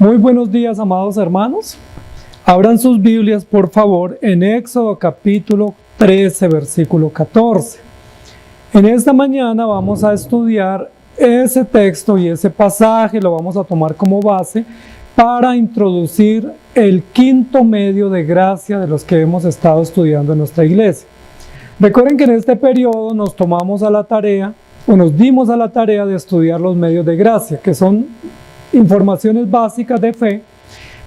Muy buenos días, amados hermanos. Abran sus Biblias, por favor, en Éxodo capítulo 13, versículo 14. En esta mañana vamos a estudiar ese texto y ese pasaje, lo vamos a tomar como base para introducir el quinto medio de gracia de los que hemos estado estudiando en nuestra iglesia. Recuerden que en este periodo nos tomamos a la tarea, o nos dimos a la tarea de estudiar los medios de gracia, que son informaciones básicas de fe,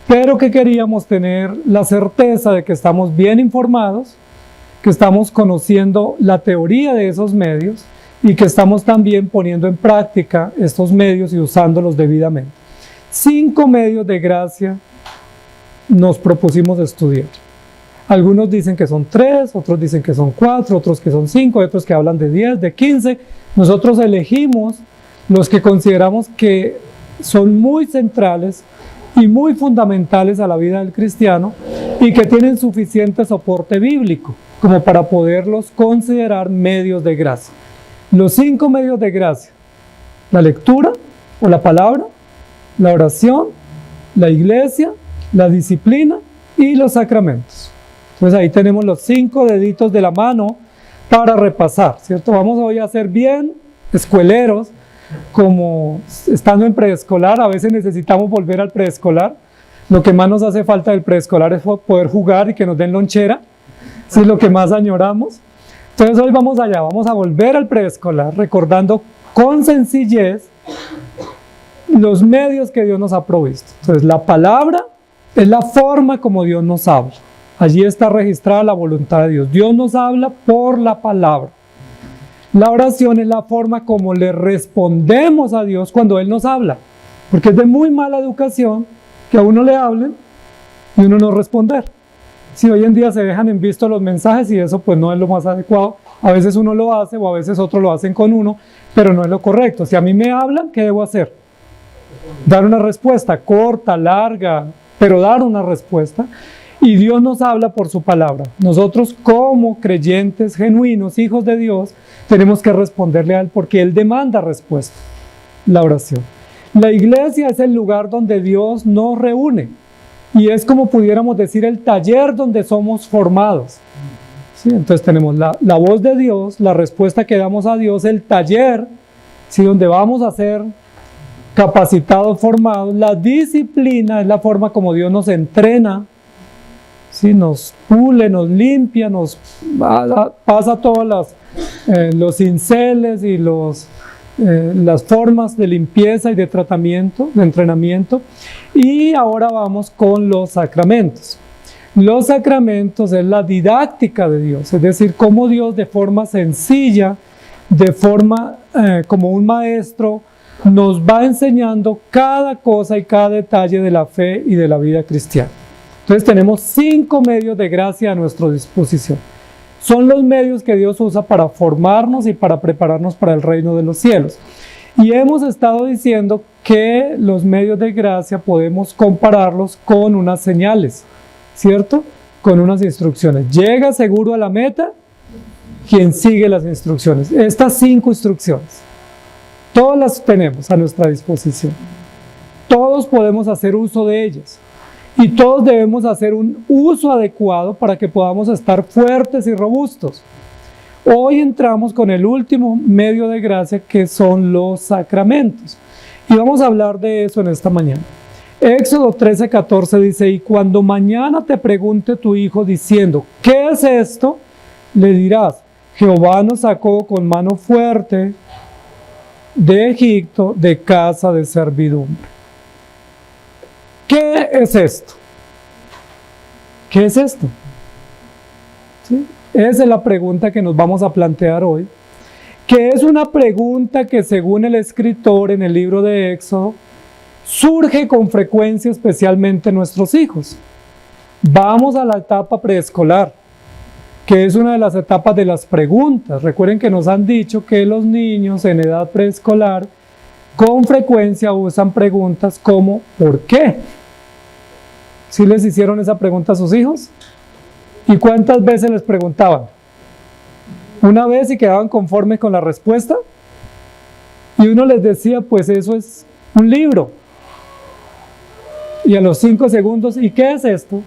pero que queríamos tener la certeza de que estamos bien informados, que estamos conociendo la teoría de esos medios y que estamos también poniendo en práctica estos medios y usándolos debidamente. 5 medios de gracia nos propusimos estudiar. Algunos dicen que son 3, otros dicen que son 4, otros que son 5, otros que hablan de 10, de 15. Nosotros elegimos los que consideramos que son muy centrales y muy fundamentales a la vida del cristiano y que tienen suficiente soporte bíblico como para poderlos considerar medios de gracia. Los 5 medios de gracia: la lectura o la palabra, la oración, la iglesia, la disciplina y los sacramentos. Entonces ahí tenemos los 5 deditos de la mano para repasar, ¿cierto? Vamos hoy a ser bien escueleros, como estando en preescolar. A veces necesitamos volver al preescolar. Lo que más nos hace falta del preescolar es poder jugar y que nos den lonchera. Eso es lo que más añoramos. Entonces hoy vamos allá, vamos a volver al preescolar, recordando con sencillez los medios que Dios nos ha provisto. Entonces la palabra es la forma como Dios nos habla. Allí está registrada la voluntad de Dios. Dios nos habla por la palabra. La oración es la forma como le respondemos a Dios cuando Él nos habla, porque es de muy mala educación que a uno le hablen y uno no responder. Si hoy en día se dejan en visto los mensajes y eso pues no es lo más adecuado, a veces uno lo hace o a veces otros lo hacen con uno, pero no es lo correcto. Si a mí me hablan, ¿qué debo hacer? Dar una respuesta corta, larga, pero dar una respuesta. Y Dios nos habla por su palabra. Nosotros como creyentes genuinos, hijos de Dios, tenemos que responderle a Él porque Él demanda respuesta, la oración. La iglesia es el lugar donde Dios nos reúne y es, como pudiéramos decir, el taller donde somos formados. ¿Sí? Entonces tenemos la voz de Dios, la respuesta que damos a Dios, el taller, ¿sí? Donde vamos a ser capacitados, formados. La disciplina es la forma como Dios nos entrena, ¿sí? Nos pule, nos limpia, nos pasa todos los cinceles y las formas de limpieza y de tratamiento, de entrenamiento. Y ahora vamos con los sacramentos. Los sacramentos es la didáctica de Dios, es decir, cómo Dios de forma sencilla, de forma como un maestro, nos va enseñando cada cosa y cada detalle de la fe y de la vida cristiana. Entonces tenemos 5 medios de gracia a nuestra disposición. Son los medios que Dios usa para formarnos y para prepararnos para el reino de los cielos. Y hemos estado diciendo que los medios de gracia podemos compararlos con unas señales, ¿cierto? Con unas instrucciones. Llega seguro a la meta quien sigue las instrucciones. Estas 5 instrucciones, todas las tenemos a nuestra disposición. Todos podemos hacer uso de ellas. Y todos debemos hacer un uso adecuado para que podamos estar fuertes y robustos. Hoy entramos con el último medio de gracia, que son los sacramentos. Y vamos a hablar de eso en esta mañana. Éxodo 13:14 dice: y cuando mañana te pregunte tu hijo diciendo, ¿qué es esto?, le dirás: Jehová nos sacó con mano fuerte de Egipto, de casa de servidumbre. ¿Qué es esto? ¿Qué es esto? ¿Sí? Esa es la pregunta que nos vamos a plantear hoy, que es una pregunta que, según el escritor en el libro de Éxodo, surge con frecuencia, especialmente en nuestros hijos. Vamos a la etapa preescolar, que es una de las etapas de las preguntas. Recuerden que nos han dicho que los niños en edad preescolar con frecuencia usan preguntas como ¿por qué? ¿Sí les hicieron esa pregunta a sus hijos? ¿Y cuántas veces les preguntaban? ¿Una vez y quedaban conformes con la respuesta? Y uno les decía, pues eso es un libro. Y a los 5 segundos, ¿y qué es esto?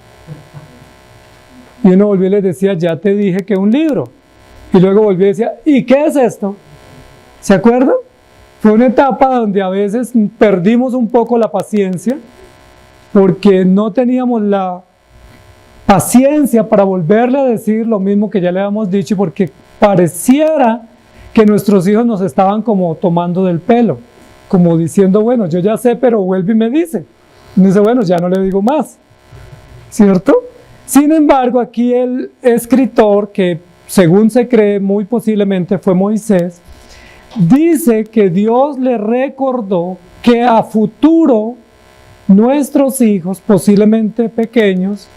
Y uno volvió y les decía, ya te dije que un libro. Y luego volvió y decía, ¿y qué es esto? ¿Se acuerdan? Fue una etapa donde a veces perdimos un poco la paciencia porque no teníamos la paciencia para volverle a decir lo mismo que ya le habíamos dicho, porque pareciera que nuestros hijos nos estaban como tomando del pelo, como diciendo, bueno, yo ya sé, pero vuelve y me dice. Y dice, bueno, ya no le digo más, ¿cierto? Sin embargo, aquí el escritor, que según se cree muy posiblemente fue Moisés, dice que Dios le recordó que a futuro nuestros hijos, posiblemente pequeños,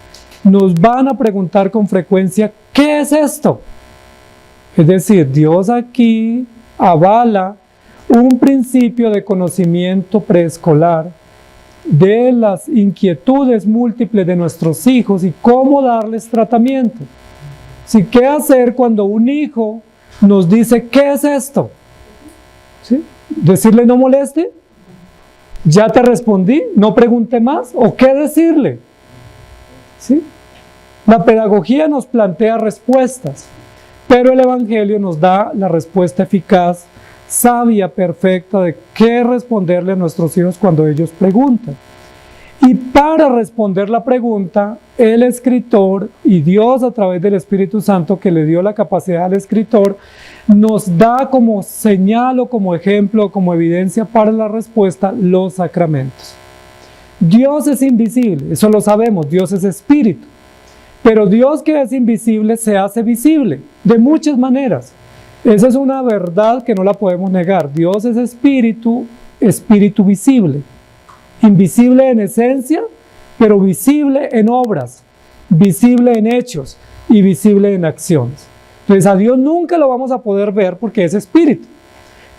nos van a preguntar con frecuencia, ¿qué es esto? Es decir, Dios aquí avala un principio de conocimiento preescolar de las inquietudes múltiples de nuestros hijos y cómo darles tratamiento. ¿Sí? ¿Qué hacer cuando un hijo nos dice, ¿qué es esto? ¿Sí? Decirle no moleste, ya te respondí, no pregunte más, o qué decirle. ¿Sí? La pedagogía nos plantea respuestas, pero el Evangelio nos da la respuesta eficaz, sabia, perfecta de qué responderle a nuestros hijos cuando ellos preguntan. Y para responder la pregunta, el escritor y Dios a través del Espíritu Santo que le dio la capacidad al escritor, nos da como señal o como ejemplo, como evidencia para la respuesta, los sacramentos. Dios es invisible, eso lo sabemos, Dios es espíritu. Pero Dios que es invisible se hace visible de muchas maneras. Esa es una verdad que no la podemos negar. Dios es espíritu, espíritu visible. Invisible en esencia, pero visible en obras, visible en hechos y visible en acciones. Entonces a Dios nunca lo vamos a poder ver porque es espíritu,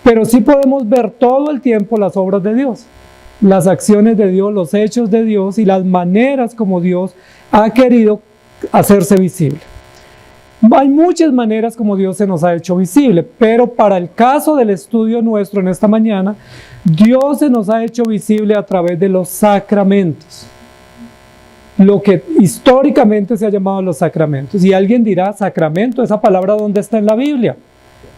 pero sí podemos ver todo el tiempo las obras de Dios, las acciones de Dios, los hechos de Dios y las maneras como Dios ha querido hacerse visible. Hay muchas maneras como Dios se nos ha hecho visible, pero para el caso del estudio nuestro en esta mañana, Dios se nos ha hecho visible a través de los sacramentos. Lo que históricamente se ha llamado los sacramentos. Y alguien dirá, sacramento, esa palabra ¿dónde está en la Biblia?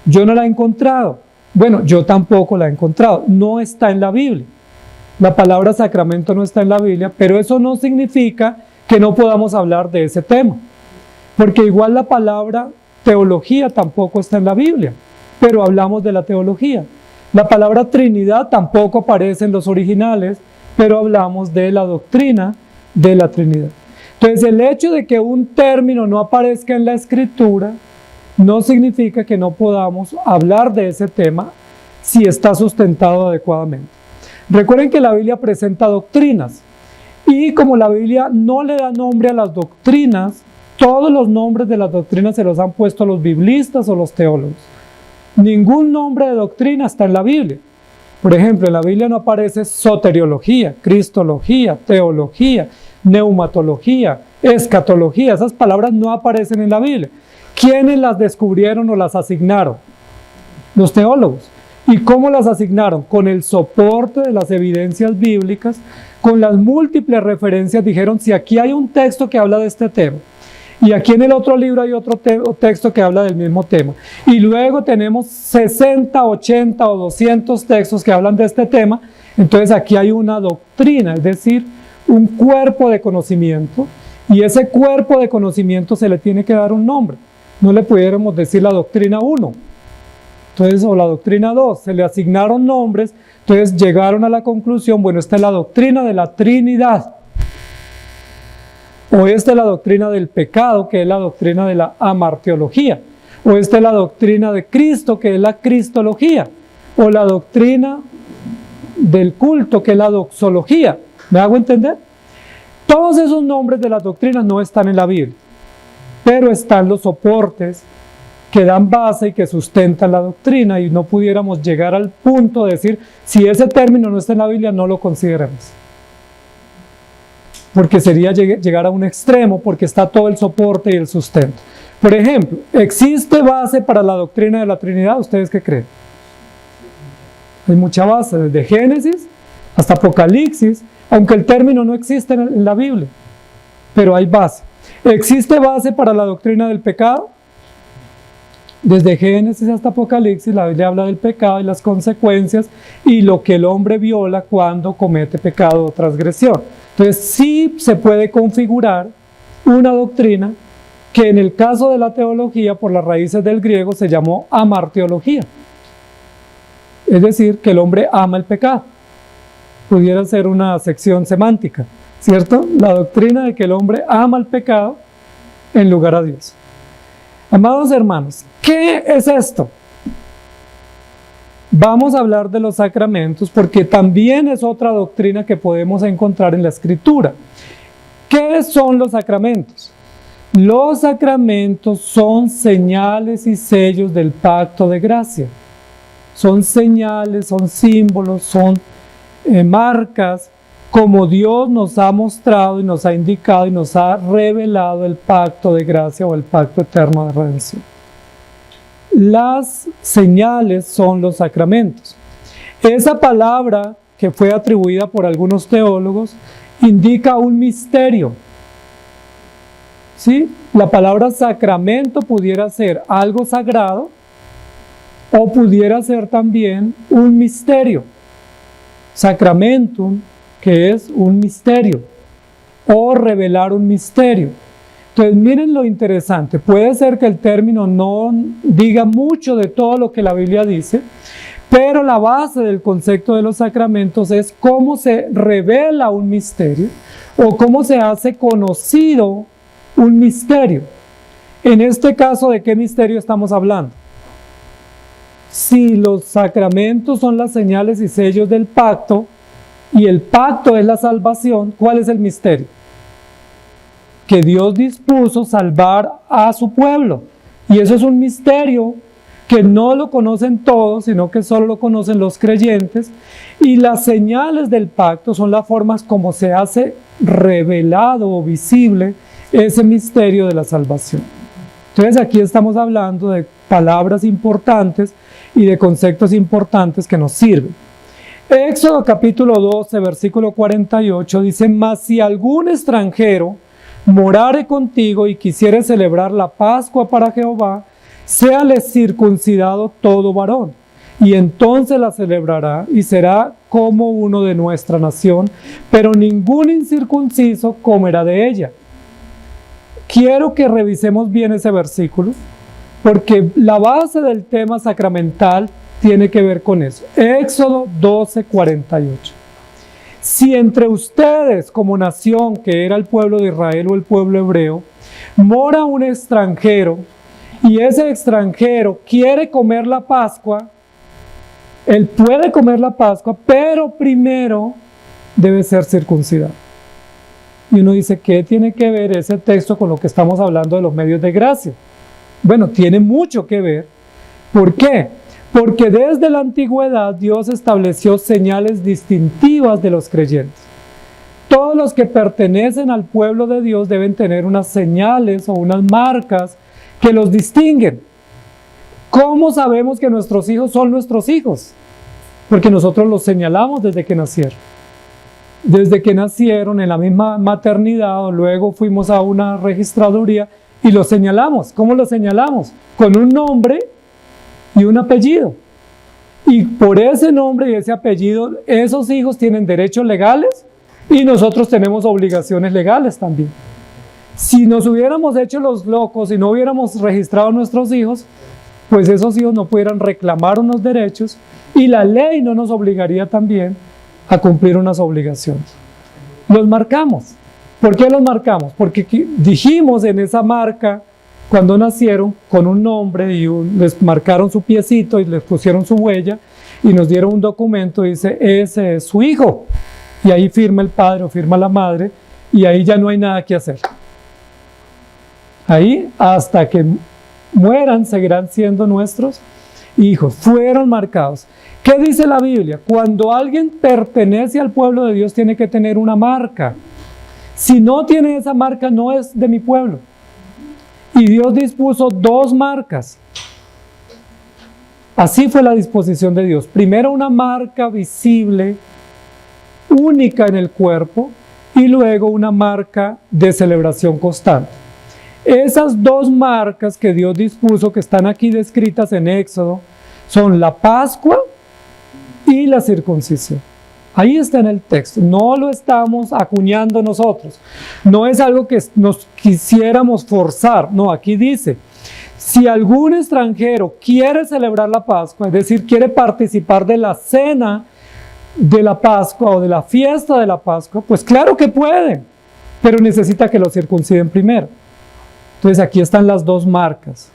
Yo no la he encontrado. Bueno, yo tampoco la he encontrado. No está en la Biblia. La palabra sacramento no está en la Biblia, pero eso no significa que no podamos hablar de ese tema. Porque igual la palabra teología tampoco está en la Biblia, pero hablamos de la teología. La palabra Trinidad tampoco aparece en los originales, pero hablamos de la doctrina de la Trinidad. Entonces el hecho de que un término no aparezca en la Escritura no significa que no podamos hablar de ese tema si está sustentado adecuadamente. Recuerden que la Biblia presenta doctrinas y como la Biblia no le da nombre a las doctrinas, todos los nombres de las doctrinas se los han puesto los biblistas o los teólogos. Ningún nombre de doctrina está en la Biblia. Por ejemplo, en la Biblia no aparece soteriología, cristología, teología, neumatología, escatología. Esas palabras no aparecen en la Biblia. ¿Quiénes las descubrieron o las asignaron? Los teólogos. ¿Y cómo las asignaron? Con el soporte de las evidencias bíblicas, con las múltiples referencias. Dijeron, si aquí hay un texto que habla de este tema, y aquí en el otro libro hay otro texto que habla del mismo tema. Y luego tenemos 60, 80 o 200 textos que hablan de este tema. Entonces aquí hay una doctrina, es decir, un cuerpo de conocimiento. Y ese cuerpo de conocimiento se le tiene que dar un nombre. No le pudiéramos decir la doctrina 1. Entonces, o la doctrina 2. Se le asignaron nombres. Entonces llegaron a la conclusión, bueno, esta es la doctrina de la Trinidad. O esta es la doctrina del pecado, que es la doctrina de la amarteología. O esta es la doctrina de Cristo, que es la cristología. O la doctrina del culto, que es la doxología. ¿Me hago entender? Todos esos nombres de las doctrinas no están en la Biblia, pero están los soportes que dan base y que sustentan la doctrina, y no pudiéramos llegar al punto de decir, si ese término no está en la Biblia, no lo consideremos. Porque sería llegar a un extremo, porque está todo el soporte y el sustento. Por ejemplo, ¿existe base para la doctrina de la Trinidad? ¿Ustedes qué creen? Hay mucha base, desde Génesis hasta Apocalipsis, aunque el término no existe en la Biblia, pero hay base. ¿Existe base para la doctrina del pecado? Desde Génesis hasta Apocalipsis, la Biblia habla del pecado y las consecuencias y lo que el hombre viola cuando comete pecado o transgresión. Entonces, sí se puede configurar una doctrina que en el caso de la teología, por las raíces del griego, se llamó amarteología. Es decir, que el hombre ama el pecado. Pudiera ser una sección semántica, ¿cierto? La doctrina de que el hombre ama el pecado en lugar a Dios. Amados hermanos, ¿qué es esto? Vamos a hablar de los sacramentos porque también es otra doctrina que podemos encontrar en la Escritura. ¿Qué son los sacramentos? Los sacramentos son señales y sellos del pacto de gracia. Son señales, son símbolos, son marcas como Dios nos ha mostrado y nos ha indicado y nos ha revelado el pacto de gracia o el pacto eterno de redención. Las señales son los sacramentos. Esa palabra que fue atribuida por algunos teólogos indica un misterio. ¿Sí? La palabra sacramento pudiera ser algo sagrado o pudiera ser también un misterio. Sacramentum, que es un misterio, o revelar un misterio. Entonces miren lo interesante, puede ser que el término no diga mucho de todo lo que la Biblia dice, pero la base del concepto de los sacramentos es cómo se revela un misterio o cómo se hace conocido un misterio. En este caso, ¿de qué misterio estamos hablando? Si los sacramentos son las señales y sellos del pacto, y el pacto es la salvación, ¿cuál es el misterio? Que Dios dispuso salvar a su pueblo. Y eso es un misterio que no lo conocen todos, sino que solo lo conocen los creyentes. Y las señales del pacto son las formas como se hace revelado o visible ese misterio de la salvación. Entonces aquí estamos hablando de palabras importantes y de conceptos importantes que nos sirven. Éxodo capítulo 12, versículo 48 dice: mas si algún extranjero morare contigo y quisiere celebrar la Pascua para Jehová, séale circuncidado todo varón, y entonces la celebrará y será como uno de nuestra nación, pero ningún incircunciso comerá de ella. Quiero que revisemos bien ese versículo, porque la base del tema sacramental tiene que ver con eso. Éxodo 12, 48. Si entre ustedes como nación, que era el pueblo de Israel o el pueblo hebreo, mora un extranjero y ese extranjero quiere comer la Pascua, él puede comer la Pascua, pero primero debe ser circuncidado. Y uno dice, ¿qué tiene que ver ese texto con lo que estamos hablando de los medios de gracia? Bueno, tiene mucho que ver. ¿Por qué? Porque desde la antigüedad Dios estableció señales distintivas de los creyentes. Todos los que pertenecen al pueblo de Dios deben tener unas señales o unas marcas que los distinguen. ¿Cómo sabemos que nuestros hijos son nuestros hijos? Porque nosotros los señalamos desde que nacieron. Desde que nacieron en la misma maternidad o luego fuimos a una registraduría y los señalamos. ¿Cómo los señalamos? Con un nombre y un apellido. Y por ese nombre y ese apellido, esos hijos tienen derechos legales y nosotros tenemos obligaciones legales también. Si nos hubiéramos hecho los locos y no hubiéramos registrado a nuestros hijos, pues esos hijos no pudieran reclamar unos derechos y la ley no nos obligaría también a cumplir unas obligaciones. Los marcamos. ¿Por qué los marcamos? Porque dijimos en esa marca, cuando nacieron, con un nombre y les marcaron su piecito y les pusieron su huella y nos dieron un documento, dice, ese es su hijo. Y ahí firma el padre o firma la madre y ahí ya no hay nada que hacer. Ahí, hasta que mueran, seguirán siendo nuestros hijos. Fueron marcados. ¿Qué dice la Biblia? Cuando alguien pertenece al pueblo de Dios, tiene que tener una marca. Si no tiene esa marca, no es de mi pueblo. Y Dios dispuso 2 marcas. Así fue la disposición de Dios. Primero una marca visible única en el cuerpo y luego una marca de celebración constante. Esas dos marcas que Dios dispuso, que están aquí descritas en Éxodo, son la Pascua y la circuncisión. Ahí está en el texto, no lo estamos acuñando nosotros, no es algo que nos quisiéramos forzar, no, aquí dice, si algún extranjero quiere celebrar la Pascua, es decir, quiere participar de la cena de la Pascua o de la fiesta de la Pascua, pues claro que puede, pero necesita que lo circunciden primero. Entonces aquí están las dos marcas.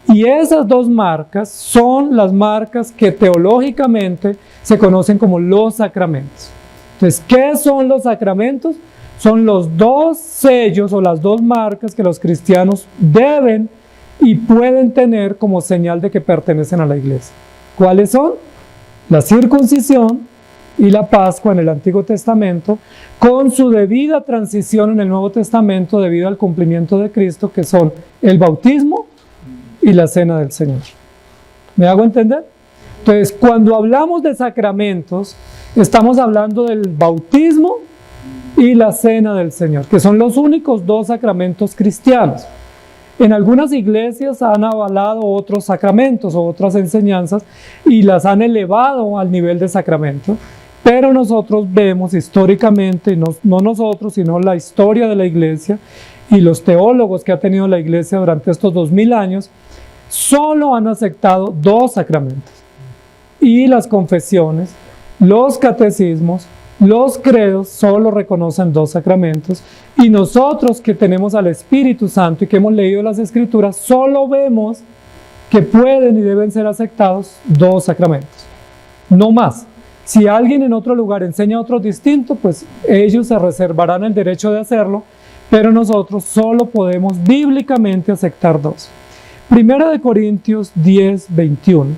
Y esas dos marcas son las marcas que teológicamente se conocen como los sacramentos. Entonces, ¿qué son los sacramentos? Son los dos sellos o las dos marcas que los cristianos deben y pueden tener como señal de que pertenecen a la iglesia. ¿Cuáles son? La circuncisión y la Pascua en el Antiguo Testamento, con su debida transición en el Nuevo Testamento debido al cumplimiento de Cristo, que son el bautismo y la cena del Señor. ¿Me hago entender? Entonces, cuando hablamos de sacramentos, estamos hablando del bautismo y la cena del Señor, que son los únicos dos sacramentos cristianos. En algunas iglesias han avalado otros sacramentos o otras enseñanzas y las han elevado al nivel de sacramento, pero nosotros vemos históricamente, no nosotros, sino la historia de la iglesia y los teólogos que ha tenido la iglesia durante estos 2000 años, solo han aceptado dos sacramentos. Y las confesiones, los catecismos, los credos solo reconocen dos sacramentos. Y nosotros que tenemos al Espíritu Santo y que hemos leído las Escrituras, solo vemos que pueden y deben ser aceptados dos sacramentos. No más. Si alguien en otro lugar enseña otro distinto, pues ellos se reservarán el derecho de hacerlo, pero nosotros solo podemos bíblicamente aceptar dos. Primera de Corintios 10, 21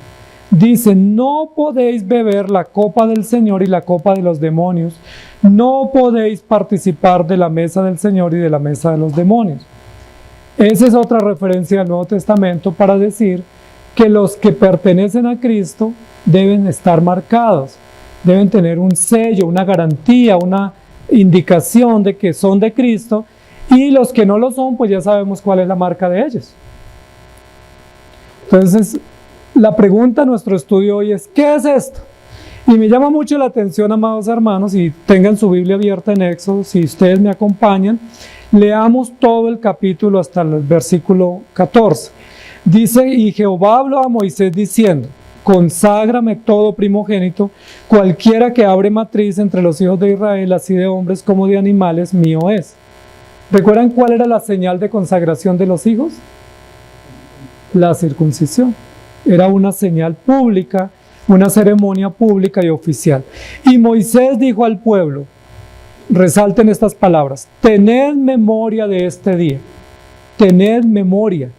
dice: no podéis beber la copa del Señor y la copa de los demonios, no podéis participar de la mesa del Señor y de la mesa de los demonios. Esa es otra referencia al Nuevo Testamento para decir que los que pertenecen a Cristo deben estar marcados, deben tener un sello, una garantía, una indicación de que son de Cristo, y los que no lo son, pues ya sabemos cuál es la marca de ellos. Entonces, la pregunta a nuestro estudio hoy es: ¿qué es esto? Y me llama mucho la atención, amados hermanos, y tengan su Biblia abierta en Éxodo, si ustedes me acompañan, leamos todo el capítulo hasta el versículo 14. Dice: y Jehová habló a Moisés diciendo: conságrame todo primogénito, cualquiera que abre matriz entre los hijos de Israel, así de hombres como de animales, mío es. ¿Recuerdan cuál era la señal de consagración de los hijos? La circuncisión. Era una señal pública, una ceremonia pública y oficial. Y Moisés dijo al pueblo, resalten estas palabras: tened memoria de este día. Tened memoria.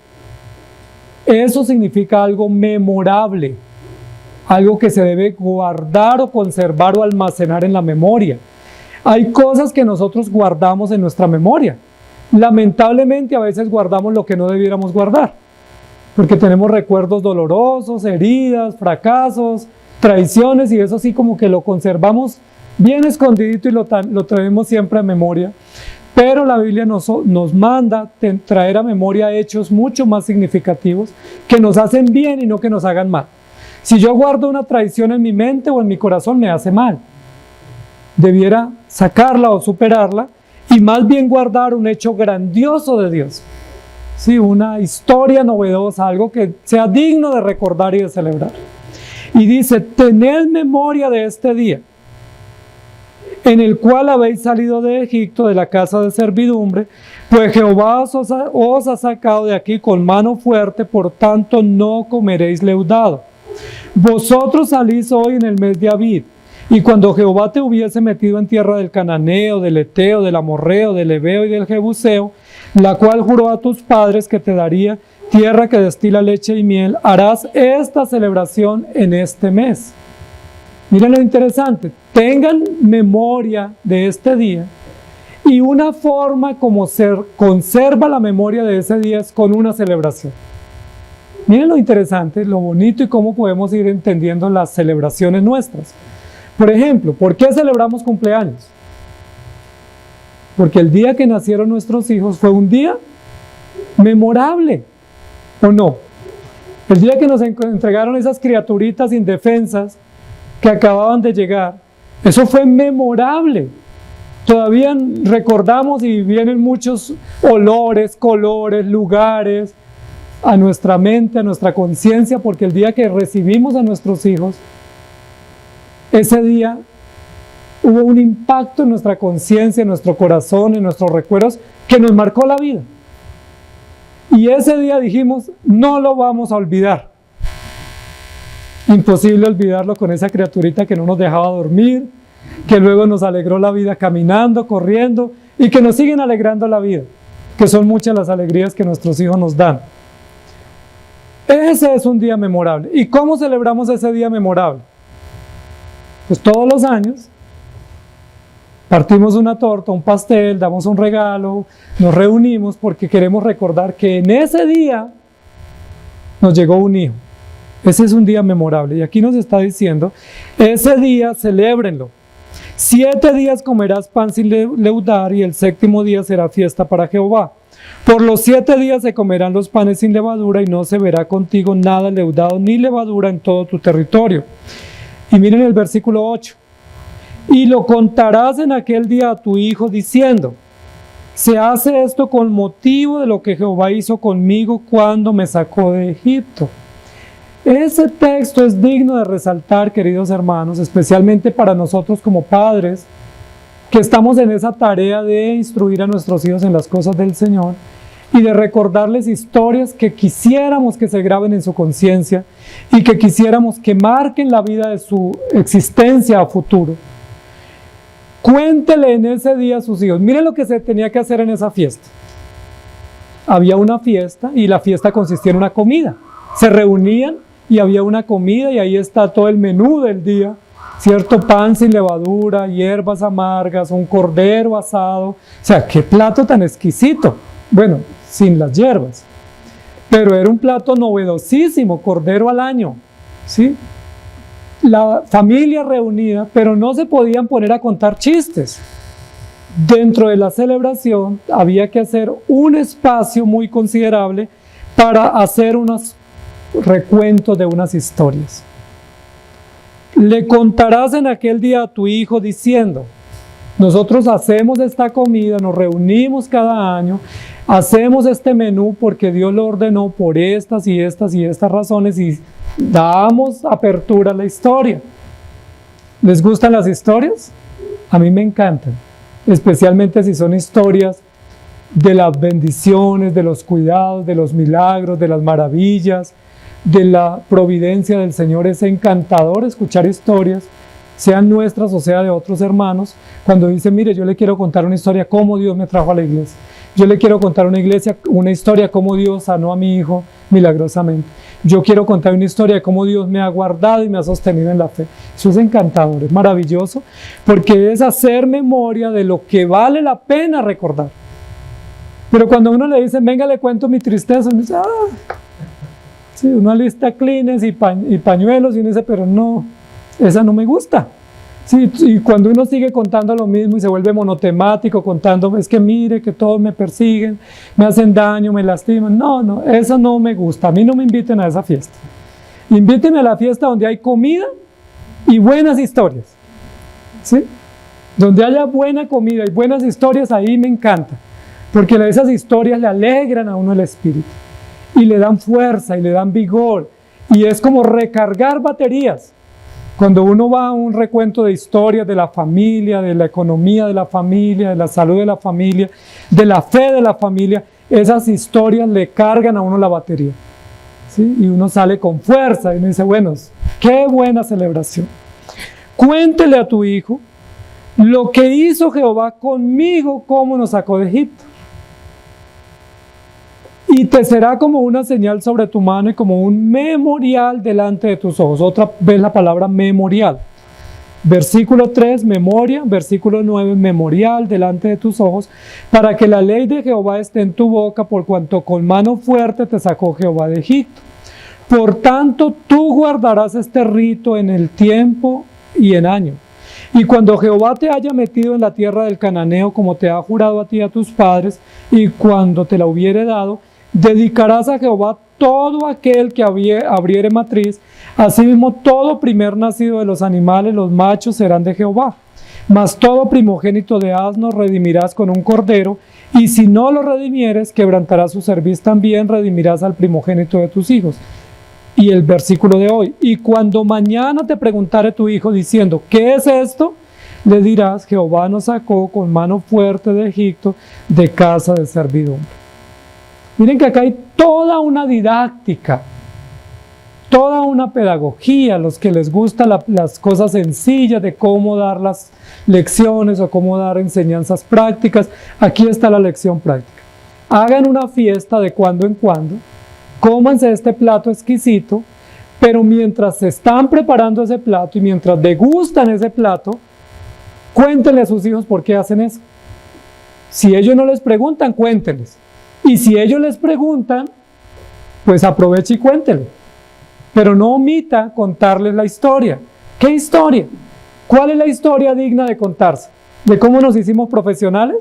Eso significa algo memorable, algo que se debe guardar o conservar o almacenar en la memoria. Hay cosas que nosotros guardamos en nuestra memoria. Lamentablemente a veces guardamos lo que no debiéramos guardar, porque tenemos recuerdos dolorosos, heridas, fracasos, traiciones, y eso sí como que lo conservamos bien escondidito y lo traemos siempre a memoria. Pero la Biblia nos manda traer a memoria hechos mucho más significativos que nos hacen bien y no que nos hagan mal. Si yo guardo una traición en mi mente o en mi corazón, me hace mal. Debiera sacarla o superarla y más bien guardar un hecho grandioso de Dios. Sí, una historia novedosa, algo que sea digno de recordar y de celebrar. Y dice: tened memoria de este día, en el cual habéis salido de Egipto, de la casa de servidumbre, pues Jehová os ha sacado de aquí con mano fuerte, por tanto no comeréis leudado. Vosotros salís hoy en el mes de Abib, y cuando Jehová te hubiese metido en tierra del Cananeo, del Eteo, del Amorreo, del Heveo y del Jebuseo, la cual juró a tus padres que te daría, tierra que destila leche y miel, harás esta celebración en este mes. Miren lo interesante: tengan memoria de este día, y una forma como se conserva la memoria de ese día es con una celebración. Miren lo interesante, lo bonito y cómo podemos ir entendiendo las celebraciones nuestras. Por ejemplo, ¿por qué celebramos cumpleaños? Porque el día que nacieron nuestros hijos fue un día memorable, ¿o no? El día que nos entregaron esas criaturitas indefensas que acababan de llegar, eso fue memorable. Todavía recordamos y vienen muchos olores, colores, lugares a nuestra mente, a nuestra conciencia, porque el día que recibimos a nuestros hijos, ese día hubo un impacto en nuestra conciencia, en nuestro corazón, en nuestros recuerdos, que nos marcó la vida. Y ese día dijimos, no lo vamos a olvidar. Imposible olvidarlo con esa criaturita que no nos dejaba dormir, que luego nos alegró la vida caminando, corriendo, y que nos siguen alegrando la vida, que son muchas las alegrías que nuestros hijos nos dan. Ese es un día memorable. ¿Y cómo celebramos ese día memorable? Pues todos los años partimos una torta, un pastel, damos un regalo, nos reunimos porque queremos recordar que en ese día nos llegó un hijo. Ese es un día memorable. Y aquí nos está diciendo, ese día celébrenlo. 7 días comerás pan sin leudar y el 7º día será fiesta para Jehová. Por los 7 días se comerán los panes sin levadura y no se verá contigo nada leudado ni levadura en todo tu territorio. Y miren el versículo 8. Y lo contarás en aquel día a tu hijo diciendo, se hace esto con motivo de lo que Jehová hizo conmigo cuando me sacó de Egipto. Ese texto es digno de resaltar, queridos hermanos, especialmente para nosotros como padres, que estamos en esa tarea de instruir a nuestros hijos en las cosas del Señor y de recordarles historias que quisiéramos que se graben en su conciencia y que quisiéramos que marquen la vida de su existencia a futuro. Cuéntele en ese día a sus hijos. Miren lo que se tenía que hacer en esa fiesta. Había una fiesta y la fiesta consistía en una comida. Se reunían y había una comida y ahí está todo el menú del día, ¿cierto? Pan sin levadura, hierbas amargas, un cordero asado. O sea, qué plato tan exquisito. Bueno, sin las hierbas. Pero era un plato novedosísimo, cordero al año, ¿sí? La familia reunida, pero no se podían poner a contar chistes. Dentro de la celebración había que hacer un espacio muy considerable para hacer unos recuentos de unas historias. Le contarás en aquel día a tu hijo diciendo, nosotros hacemos esta comida, nos reunimos cada año, hacemos este menú porque Dios lo ordenó por estas y estas y estas razones y damos apertura a la historia. ¿Les gustan las historias? A mí me encantan, especialmente si son historias de las bendiciones, de los cuidados, de los milagros, de las maravillas, de la providencia del Señor. Es encantador escuchar historias, sean nuestras o sea de otros hermanos, cuando dicen, mire, yo le quiero contar una historia cómo Dios me trajo a la iglesia. Yo le quiero contar una historia cómo Dios sanó a mi hijo milagrosamente. Yo quiero contar una historia de cómo Dios me ha guardado y me ha sostenido en la fe. Eso es encantador, es maravilloso, porque es hacer memoria de lo que vale la pena recordar. Pero cuando uno le dice, venga, le cuento mi tristeza, uno dice, sí, uno lista Kleenex y pañuelos y uno dice, pero no, esa no me gusta. Sí, y cuando uno sigue contando lo mismo y se vuelve monotemático, contando, es que mire, que todos me persiguen, me hacen daño, me lastiman. No, eso no me gusta. A mí no me inviten a esa fiesta. Invítenme a la fiesta donde hay comida y buenas historias. ¿Sí? Donde haya buena comida y buenas historias, ahí me encanta. Porque esas historias le alegran a uno el espíritu. Y le dan fuerza y le dan vigor. Y es como recargar baterías. Cuando uno va a un recuento de historias de la familia, de la economía de la familia, de la salud de la familia, de la fe de la familia, esas historias le cargan a uno la batería, ¿sí? Y uno sale con fuerza y uno dice, bueno, qué buena celebración. Cuéntele a tu hijo lo que hizo Jehová conmigo, cómo nos sacó de Egipto. Y te será como una señal sobre tu mano y como un memorial delante de tus ojos. Otra vez la palabra memorial. Versículo 3, memoria. Versículo 9, memorial delante de tus ojos, para que la ley de Jehová esté en tu boca, por cuanto con mano fuerte te sacó Jehová de Egipto. Por tanto, tú guardarás este rito en el tiempo y en año. Y cuando Jehová te haya metido en la tierra del cananeo, como te ha jurado a ti y a tus padres, y cuando te la hubiere dado, dedicarás a Jehová todo aquel que abriere matriz, asimismo todo primer nacido de los animales, los machos serán de Jehová. Mas todo primogénito de asno redimirás con un cordero, y si no lo redimieres, quebrantarás su cerviz también, redimirás al primogénito de tus hijos. Y el versículo de hoy, y cuando mañana te preguntare tu hijo diciendo, ¿qué es esto? Le dirás, Jehová nos sacó con mano fuerte de Egipto, de casa de servidumbre. Miren que acá hay toda una didáctica, toda una pedagogía, los que les gustan las cosas sencillas de cómo dar las lecciones o cómo dar enseñanzas prácticas. Aquí está la lección práctica. Hagan una fiesta de cuando en cuando, cómanse este plato exquisito, pero mientras se están preparando ese plato y mientras degustan ese plato, cuéntenle a sus hijos por qué hacen eso. Si ellos no les preguntan, cuéntenles. Y si ellos les preguntan, pues aproveche y cuéntenle. Pero no omita contarles la historia. ¿Qué historia? ¿Cuál es la historia digna de contarse? ¿De cómo nos hicimos profesionales?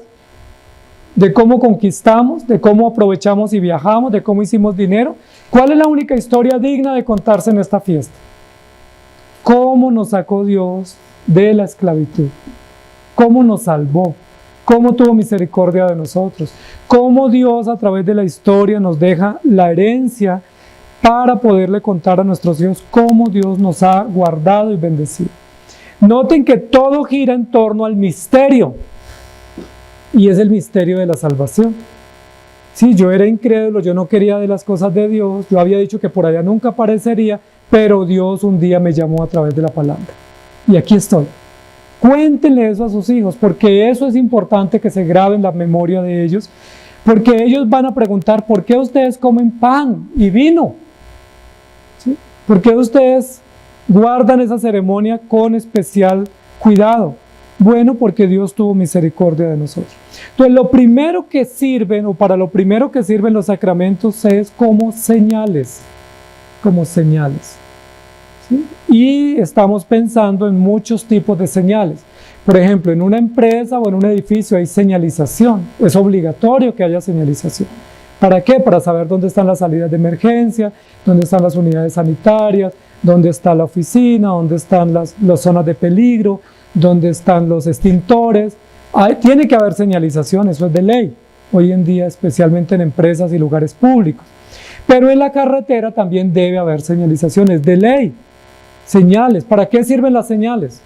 ¿De cómo conquistamos? ¿De cómo aprovechamos y viajamos? ¿De cómo hicimos dinero? ¿Cuál es la única historia digna de contarse en esta fiesta? ¿Cómo nos sacó Dios de la esclavitud? ¿Cómo nos salvó? ¿Cómo tuvo misericordia de nosotros? ¿Cómo Dios a través de la historia nos deja la herencia para poderle contar a nuestros hijos cómo Dios nos ha guardado y bendecido? Noten que todo gira en torno al misterio, y es el misterio de la salvación. Sí, yo era incrédulo, yo no quería de las cosas de Dios, yo había dicho que por allá nunca aparecería, pero Dios un día me llamó a través de la palabra. Y aquí estoy. Cuéntenle eso a sus hijos, porque eso es importante que se grabe en la memoria de ellos, porque ellos van a preguntar, ¿por qué ustedes comen pan y vino? ¿Sí? ¿Por qué ustedes guardan esa ceremonia con especial cuidado? Bueno, porque Dios tuvo misericordia de nosotros. Entonces, lo primero que sirven, o para lo primero que sirven los sacramentos es como señales. Como señales. ¿Sí? Y estamos pensando en muchos tipos de señales. Por ejemplo, en una empresa o en un edificio hay señalización. Es obligatorio que haya señalización. ¿Para qué? Para saber dónde están las salidas de emergencia, dónde están las unidades sanitarias, dónde está la oficina, dónde están las zonas de peligro, dónde están los extintores. Tiene que haber señalización, eso es de ley, hoy en día, especialmente en empresas y lugares públicos. Pero en la carretera también debe haber señalizaciones de ley, señales. ¿Para qué sirven las señales?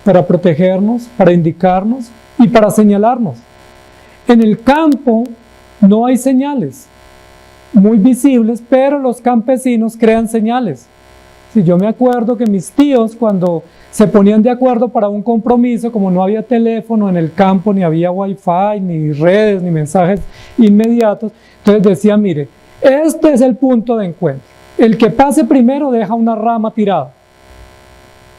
Para protegernos, para indicarnos y para señalarnos. En el campo no hay señales muy visibles, pero los campesinos crean señales. Si yo me acuerdo que mis tíos, cuando se ponían de acuerdo para un compromiso, como no había teléfono en el campo, ni había wifi, ni redes, ni mensajes inmediatos, entonces decían, mire, este es el punto de encuentro. El que pase primero deja una rama tirada.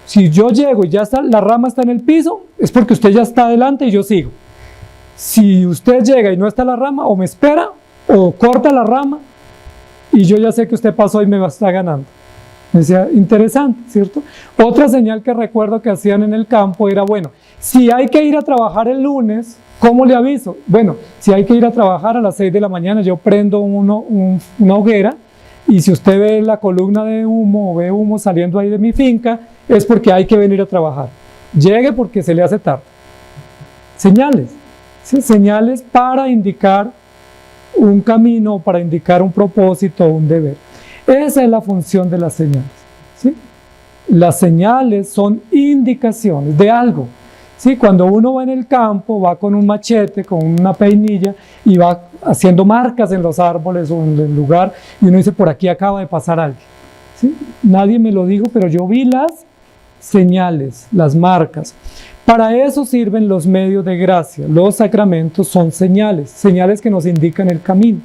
Si yo llego y ya está, la rama está en el piso, es porque usted ya está adelante y yo sigo. Si usted llega y no está la rama, o me espera, o corta la rama, y yo ya sé que usted pasó y me está ganando. Me decía, interesante, ¿cierto? Otra señal que recuerdo que hacían en el campo era, bueno, si hay que ir a trabajar el lunes, ¿cómo le aviso? Bueno, si hay que ir a trabajar a las 6 de la mañana, yo prendo una hoguera, y si usted ve la columna de humo o ve humo saliendo ahí de mi finca, es porque hay que venir a trabajar. Llegue porque se le hace tarde. Señales, ¿sí? Señales para indicar un camino, para indicar un propósito o un deber. Esa es la función de las señales, ¿sí? Las señales son indicaciones de algo, ¿sí? Cuando uno va en el campo, va con un machete, con una peinilla y va haciendo marcas en los árboles o en el lugar, y uno dice, por aquí acaba de pasar alguien, ¿sí? Nadie me lo dijo, pero yo vi las señales, las marcas. Para eso sirven los medios de gracia. Los sacramentos son señales, señales que nos indican el camino.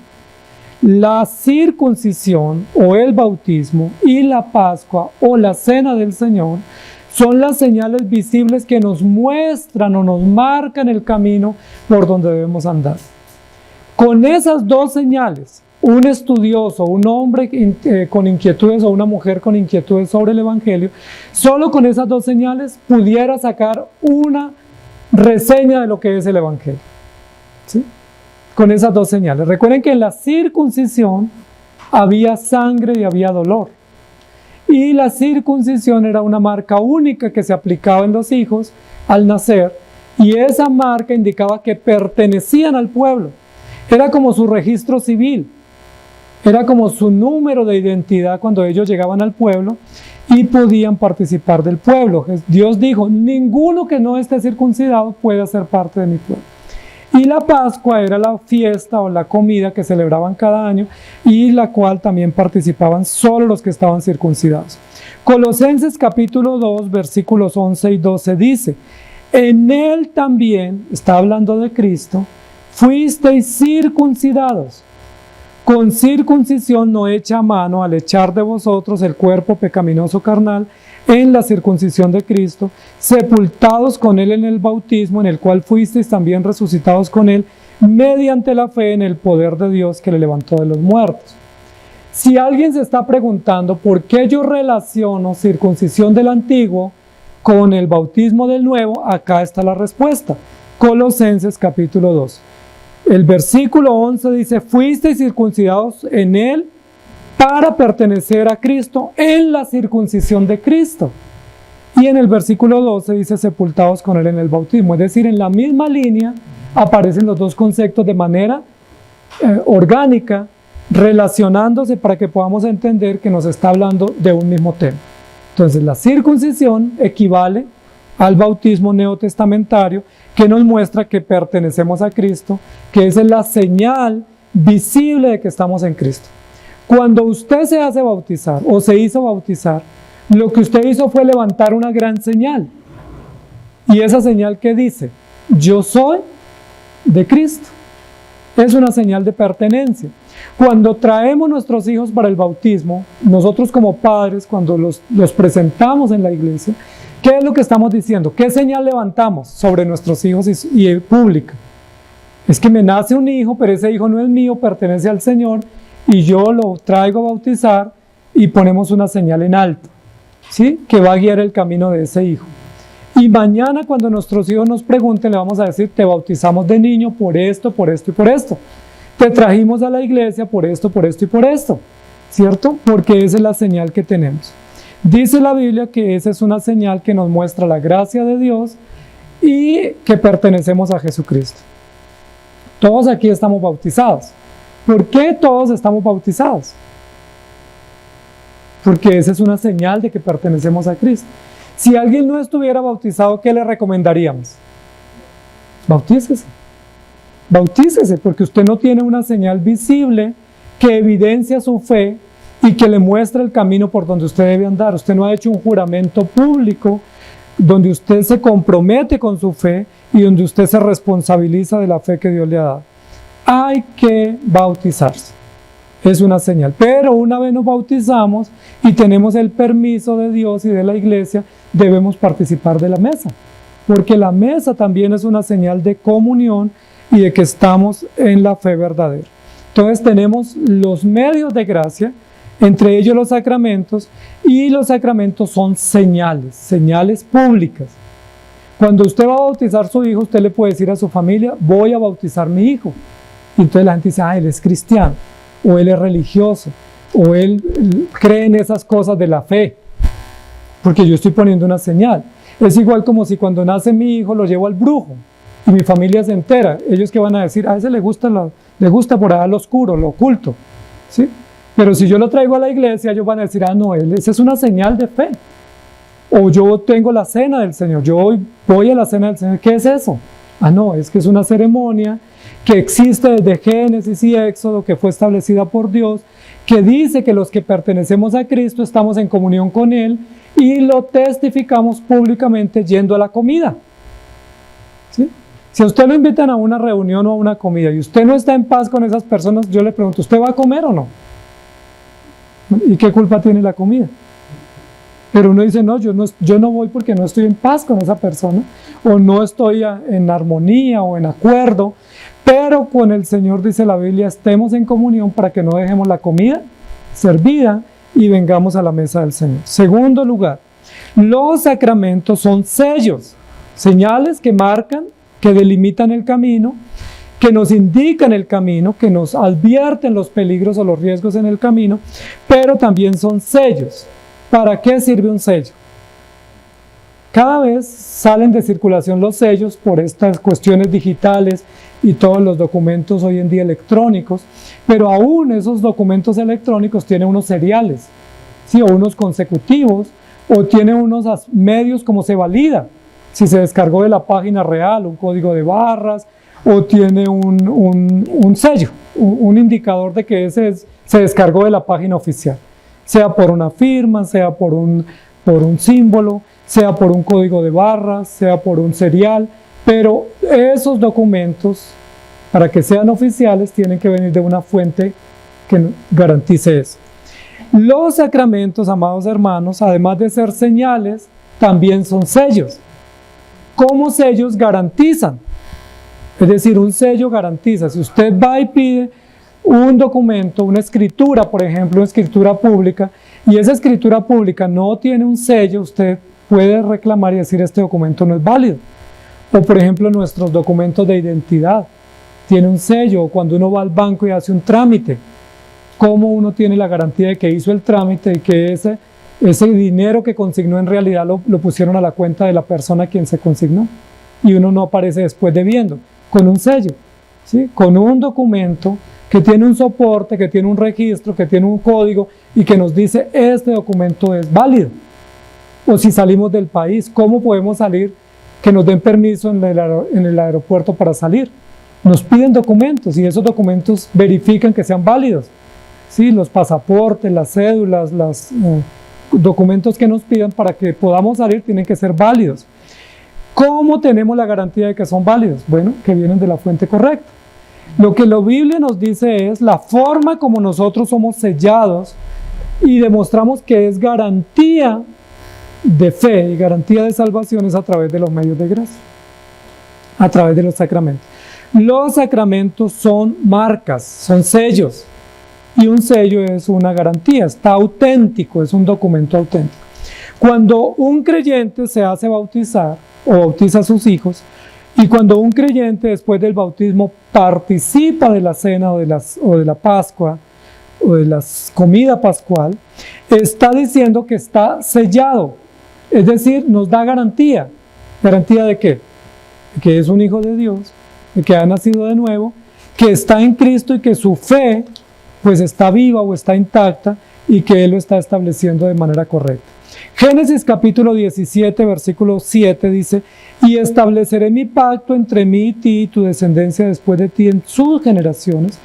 La circuncisión o el bautismo y la Pascua o la Cena del Señor son las señales visibles que nos muestran o nos marcan el camino por donde debemos andar. Con esas dos señales, un estudioso, un hombre con inquietudes o una mujer con inquietudes sobre el Evangelio, solo con esas dos señales pudiera sacar una reseña de lo que es el Evangelio. ¿Sí? Con esas dos señales. Recuerden que en la circuncisión había sangre y había dolor. Y la circuncisión era una marca única que se aplicaba en los hijos al nacer, y esa marca indicaba que pertenecían al pueblo. Era como su registro civil, era como su número de identidad cuando ellos llegaban al pueblo y podían participar del pueblo. Dios dijo, ninguno que no esté circuncidado puede ser parte de mi pueblo. Y la Pascua era la fiesta o la comida que celebraban cada año y la cual también participaban solo los que estaban circuncidados. Colosenses capítulo 2, versículos 11 y 12 dice, en él también, está hablando de Cristo, fuisteis circuncidados, con circuncisión no hecha a mano al echar de vosotros el cuerpo pecaminoso carnal en la circuncisión de Cristo, sepultados con él en el bautismo, en el cual fuisteis también resucitados con él, mediante la fe en el poder de Dios que le levantó de los muertos. Si alguien se está preguntando por qué yo relaciono circuncisión del antiguo con el bautismo del nuevo, acá está la respuesta. Colosenses capítulo 2. El versículo 11 dice, fuisteis circuncidados en él para pertenecer a Cristo en la circuncisión de Cristo. Y en el versículo 12 dice, sepultados con él en el bautismo. Es decir, en la misma línea aparecen los dos conceptos de manera orgánica, relacionándose para que podamos entender que nos está hablando de un mismo tema. Entonces, la circuncisión equivale al bautismo neotestamentario que nos muestra que pertenecemos a Cristo, que esa es la señal visible de que estamos en Cristo. Cuando usted se hace bautizar o se hizo bautizar, lo que usted hizo fue levantar una gran señal. Y esa señal que dice, yo soy de Cristo. Es una señal de pertenencia. Cuando traemos nuestros hijos para el bautismo, nosotros como padres, cuando los presentamos en la iglesia, ¿qué es lo que estamos diciendo? ¿Qué señal levantamos sobre nuestros hijos y pública? Es que me nace un hijo, pero ese hijo no es mío, pertenece al Señor, y yo lo traigo a bautizar y ponemos una señal en alto, ¿sí? Que va a guiar el camino de ese hijo. Y mañana cuando nuestros hijos nos pregunten, le vamos a decir, te bautizamos de niño por esto, por esto y por esto. Te trajimos a la iglesia por esto, por esto y por esto, ¿cierto? Porque esa es la señal que tenemos. Dice la Biblia que esa es una señal que nos muestra la gracia de Dios y que pertenecemos a Jesucristo. Todos aquí estamos bautizados. ¿Por qué todos estamos bautizados? Porque esa es una señal de que pertenecemos a Cristo. Si alguien no estuviera bautizado, ¿qué le recomendaríamos? Bautícese. Bautícese, porque usted no tiene una señal visible que evidencia su fe y que le muestra el camino por donde usted debe andar. Usted no ha hecho un juramento público donde usted se compromete con su fe y donde usted se responsabiliza de la fe que Dios le ha dado. Hay que bautizarse. Es una señal. Pero una vez nos bautizamos y tenemos el permiso de Dios y de la iglesia, debemos participar de la mesa. Porque la mesa también es una señal de comunión y de que estamos en la fe verdadera. Entonces tenemos los medios de gracia, entre ellos los sacramentos, y los sacramentos son señales, señales públicas. Cuando usted va a bautizar a su hijo, usted le puede decir a su familia, voy a bautizar a mi hijo. Y entonces la gente dice, él es cristiano, o él es religioso, o él cree en esas cosas de la fe, porque yo estoy poniendo una señal. Es igual como si cuando nace mi hijo lo llevo al brujo, y mi familia se entera. Ellos que van a decir, a ese le gusta por allá lo oscuro, lo oculto, ¿sí? Pero si yo lo traigo a la iglesia, ellos van a decir, no, esa es una señal de fe. O yo tengo la cena del Señor, yo voy a la cena del Señor. ¿Qué es eso? No, es que es una ceremonia que existe desde Génesis y Éxodo, que fue establecida por Dios, que dice que los que pertenecemos a Cristo estamos en comunión con Él y lo testificamos públicamente yendo a la comida, ¿sí? Si a usted lo invitan a una reunión o a una comida y usted no está en paz con esas personas, yo le pregunto, ¿usted va a comer o no? ¿Y qué culpa tiene la comida? Pero uno dice, no, yo no voy porque no estoy en paz con esa persona, o no estoy en armonía o en acuerdo, pero con el Señor, dice la Biblia, estemos en comunión para que no dejemos la comida servida y vengamos a la mesa del Señor. Segundo lugar, los sacramentos son sellos, señales que marcan, que delimitan el camino, que nos indican el camino, que nos advierten los peligros o los riesgos en el camino, pero también son sellos. ¿Para qué sirve un sello? Cada vez salen de circulación los sellos por estas cuestiones digitales y todos los documentos hoy en día electrónicos, pero aún esos documentos electrónicos tienen unos seriales, ¿sí? O unos consecutivos, o tienen unos medios como se valida, si se descargó de la página real, un código de barras, o tiene un sello, un indicador de que se descargó de la página oficial, sea por una firma, sea por un símbolo, sea por un código de barras, sea por un serial, pero esos documentos, para que sean oficiales, tienen que venir de una fuente que garantice eso. Los sacramentos, amados hermanos, además de ser señales, también son sellos. ¿Cómo sellos garantizan? Es decir, un sello garantiza. Si usted va y pide un documento, una escritura, por ejemplo, una escritura pública, y esa escritura pública no tiene un sello, usted puede reclamar y decir este documento no es válido. O por ejemplo nuestros documentos de identidad, tiene un sello, o cuando uno va al banco y hace un trámite, ¿cómo uno tiene la garantía de que hizo el trámite y que ese dinero que consignó en realidad lo pusieron a la cuenta de la persona a quien se consignó? Y uno no aparece después debiendo, con un sello, ¿sí? Con un documento que tiene un soporte, que tiene un registro, que tiene un código y que nos dice este documento es válido. O si salimos del país, ¿cómo podemos salir? Que nos den permiso en el aeropuerto para salir. Nos piden documentos y esos documentos verifican que sean válidos. ¿Sí? Los pasaportes, las cédulas, los documentos que nos pidan para que podamos salir tienen que ser válidos. ¿Cómo tenemos la garantía de que son válidos? Bueno, que vienen de la fuente correcta. Lo que la Biblia nos dice es la forma como nosotros somos sellados y demostramos que es garantía de fe y garantía de salvación es a través de los medios de gracia, a través de los sacramentos. Los sacramentos son marcas, son sellos, y un sello es una garantía, está auténtico, es un documento auténtico. Cuando un creyente se hace bautizar o bautiza a sus hijos, y cuando un creyente después del bautismo participa de la cena o de la Pascua o de la comida pascual, está diciendo que está sellado. Es decir, nos da garantía. ¿Garantía de qué? De que es un hijo de Dios, de que ha nacido de nuevo, que está en Cristo y que su fe pues está viva o está intacta y que Él lo está estableciendo de manera correcta. Génesis capítulo 17, versículo 7 dice: y estableceré mi pacto entre mí y ti y tu descendencia después de ti en sus generaciones,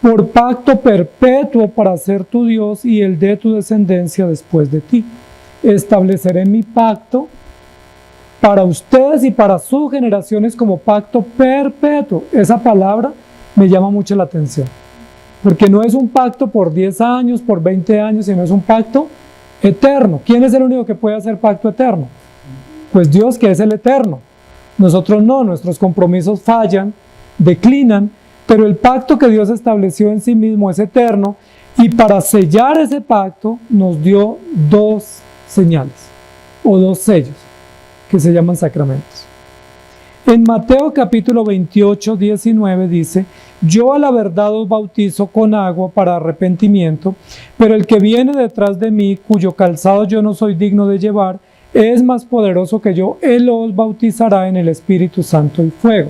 por pacto perpetuo para ser tu Dios y el de tu descendencia después de ti. Estableceré mi pacto para ustedes y para sus generaciones como pacto perpetuo. Esa palabra me llama mucho la atención, porque no es un pacto por 10 años, por 20 años, sino es un pacto eterno. ¿Quién es el único que puede hacer pacto eterno? Pues Dios, que es el eterno. Nosotros no, nuestros compromisos fallan, declinan, pero el pacto que Dios estableció en sí mismo es eterno, y para sellar ese pacto nos dio dos señales o dos sellos que se llaman sacramentos. En Mateo capítulo 28, 19 dice: yo a la verdad os bautizo con agua para arrepentimiento, pero el que viene detrás de mí, cuyo calzado yo no soy digno de llevar, es más poderoso que yo. Él os bautizará en el Espíritu Santo y fuego.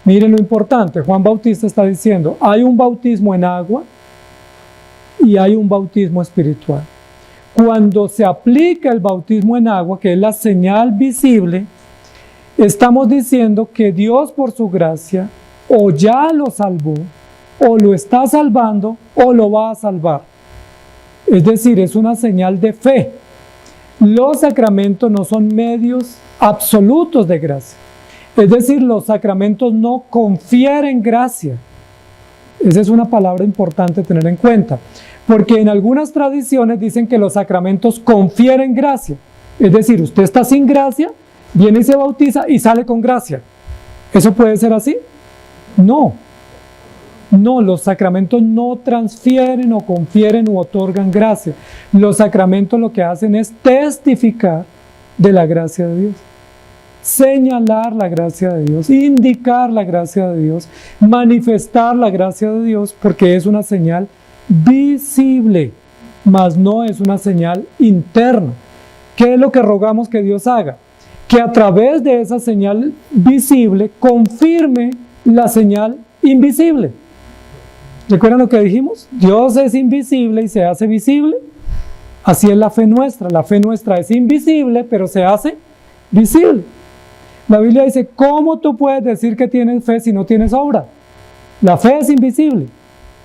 Miren lo importante, Juan Bautista está diciendo, hay un bautismo en agua y hay un bautismo espiritual. Cuando se aplica el bautismo en agua, que es la señal visible, estamos diciendo que Dios por su gracia o ya lo salvó, o lo está salvando, o lo va a salvar. Es decir, es una señal de fe. Los sacramentos no son medios absolutos de gracia. Es decir, los sacramentos no confieren gracia. Esa es una palabra importante tener en cuenta, porque en algunas tradiciones dicen que los sacramentos confieren gracia. Es decir, usted está sin gracia, viene y se bautiza y sale con gracia. ¿Eso puede ser así? No, los sacramentos no transfieren o confieren u otorgan gracia. Los sacramentos lo que hacen es testificar de la gracia de Dios, señalar la gracia de Dios, indicar la gracia de Dios, manifestar la gracia de Dios, porque es una señal visible, mas no es una señal interna. ¿Qué es lo que rogamos que Dios haga? Que a través de esa señal visible confirme la señal invisible. ¿Recuerdan lo que dijimos? Dios es invisible y se hace visible. Así es la fe nuestra. La fe nuestra es invisible, pero se hace visible. La Biblia dice, ¿cómo tú puedes decir que tienes fe si no tienes obra? La fe es invisible.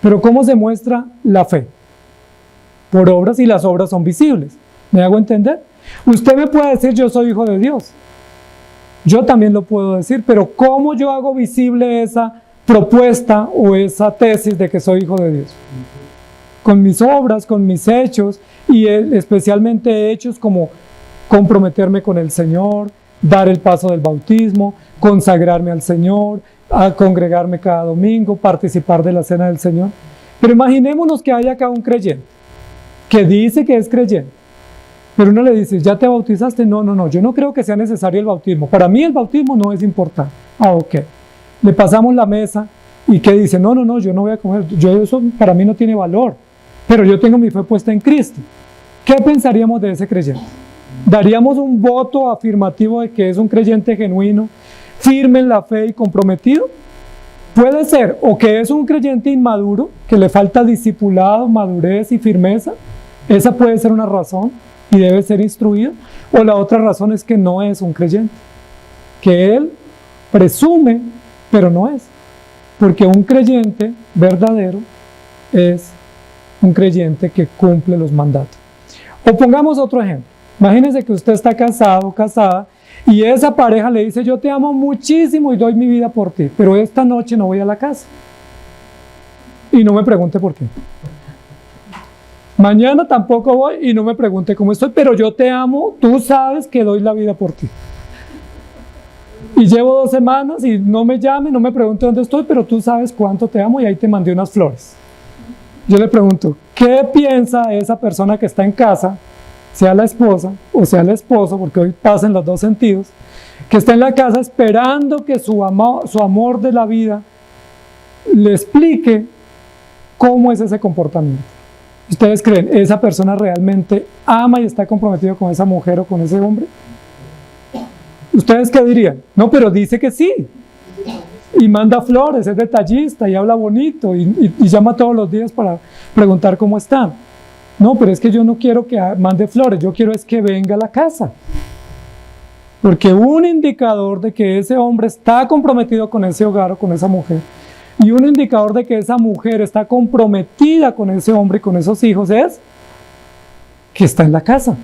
Pero ¿cómo se muestra la fe? Por obras, y las obras son visibles. ¿Me hago entender? Usted me puede decir, yo soy hijo de Dios. Yo también lo puedo decir, pero ¿cómo yo hago visible esa propuesta o esa tesis de que soy hijo de Dios? Con mis obras, con mis hechos, y especialmente hechos como comprometerme con el Señor, dar el paso del bautismo, consagrarme al Señor, a congregarme cada domingo, participar de la cena del Señor. Pero imaginémonos que hay acá un creyente que dice que es creyente, pero uno le dice, ¿ya te bautizaste? No, yo no creo que sea necesario el bautismo. Para mí el bautismo no es importante. Ok. Le pasamos la mesa y que dice, no, yo no voy a comer, eso para mí no tiene valor, pero yo tengo mi fe puesta en Cristo. ¿Qué pensaríamos de ese creyente? ¿Daríamos un voto afirmativo de que es un creyente genuino, firme en la fe y comprometido? Puede ser, o que es un creyente inmaduro, que le falta discipulado, madurez y firmeza. Esa puede ser una razón y debe ser instruido. O la otra razón es que no es un creyente, que él presume, pero no es. Porque un creyente verdadero es un creyente que cumple los mandatos. O pongamos otro ejemplo. Imagínense que usted está casado o casada y esa pareja le dice, yo te amo muchísimo y doy mi vida por ti, pero esta noche no voy a la casa. Y no me pregunte por qué. Mañana tampoco voy y no me pregunte cómo estoy, pero yo te amo, tú sabes que doy la vida por ti. Y llevo 2 semanas y no me llame, no me pregunte dónde estoy, pero tú sabes cuánto te amo y ahí te mandé unas flores. Yo le pregunto, ¿qué piensa esa persona que está en casa, sea la esposa o sea el esposo, porque hoy pasan los 2 sentidos, que está en la casa esperando que su amor de la vida le explique cómo es ese comportamiento? ¿Ustedes creen, esa persona realmente ama y está comprometido con esa mujer o con ese hombre? ¿Ustedes qué dirían? No, pero dice que sí. Y manda flores, es detallista y habla bonito y llama todos los días para preguntar cómo están. No, pero es que yo no quiero que mande flores, yo quiero es que venga a la casa. Porque un indicador de que ese hombre está comprometido con ese hogar o con esa mujer, y un indicador de que esa mujer está comprometida con ese hombre y con esos hijos es que está en la casa.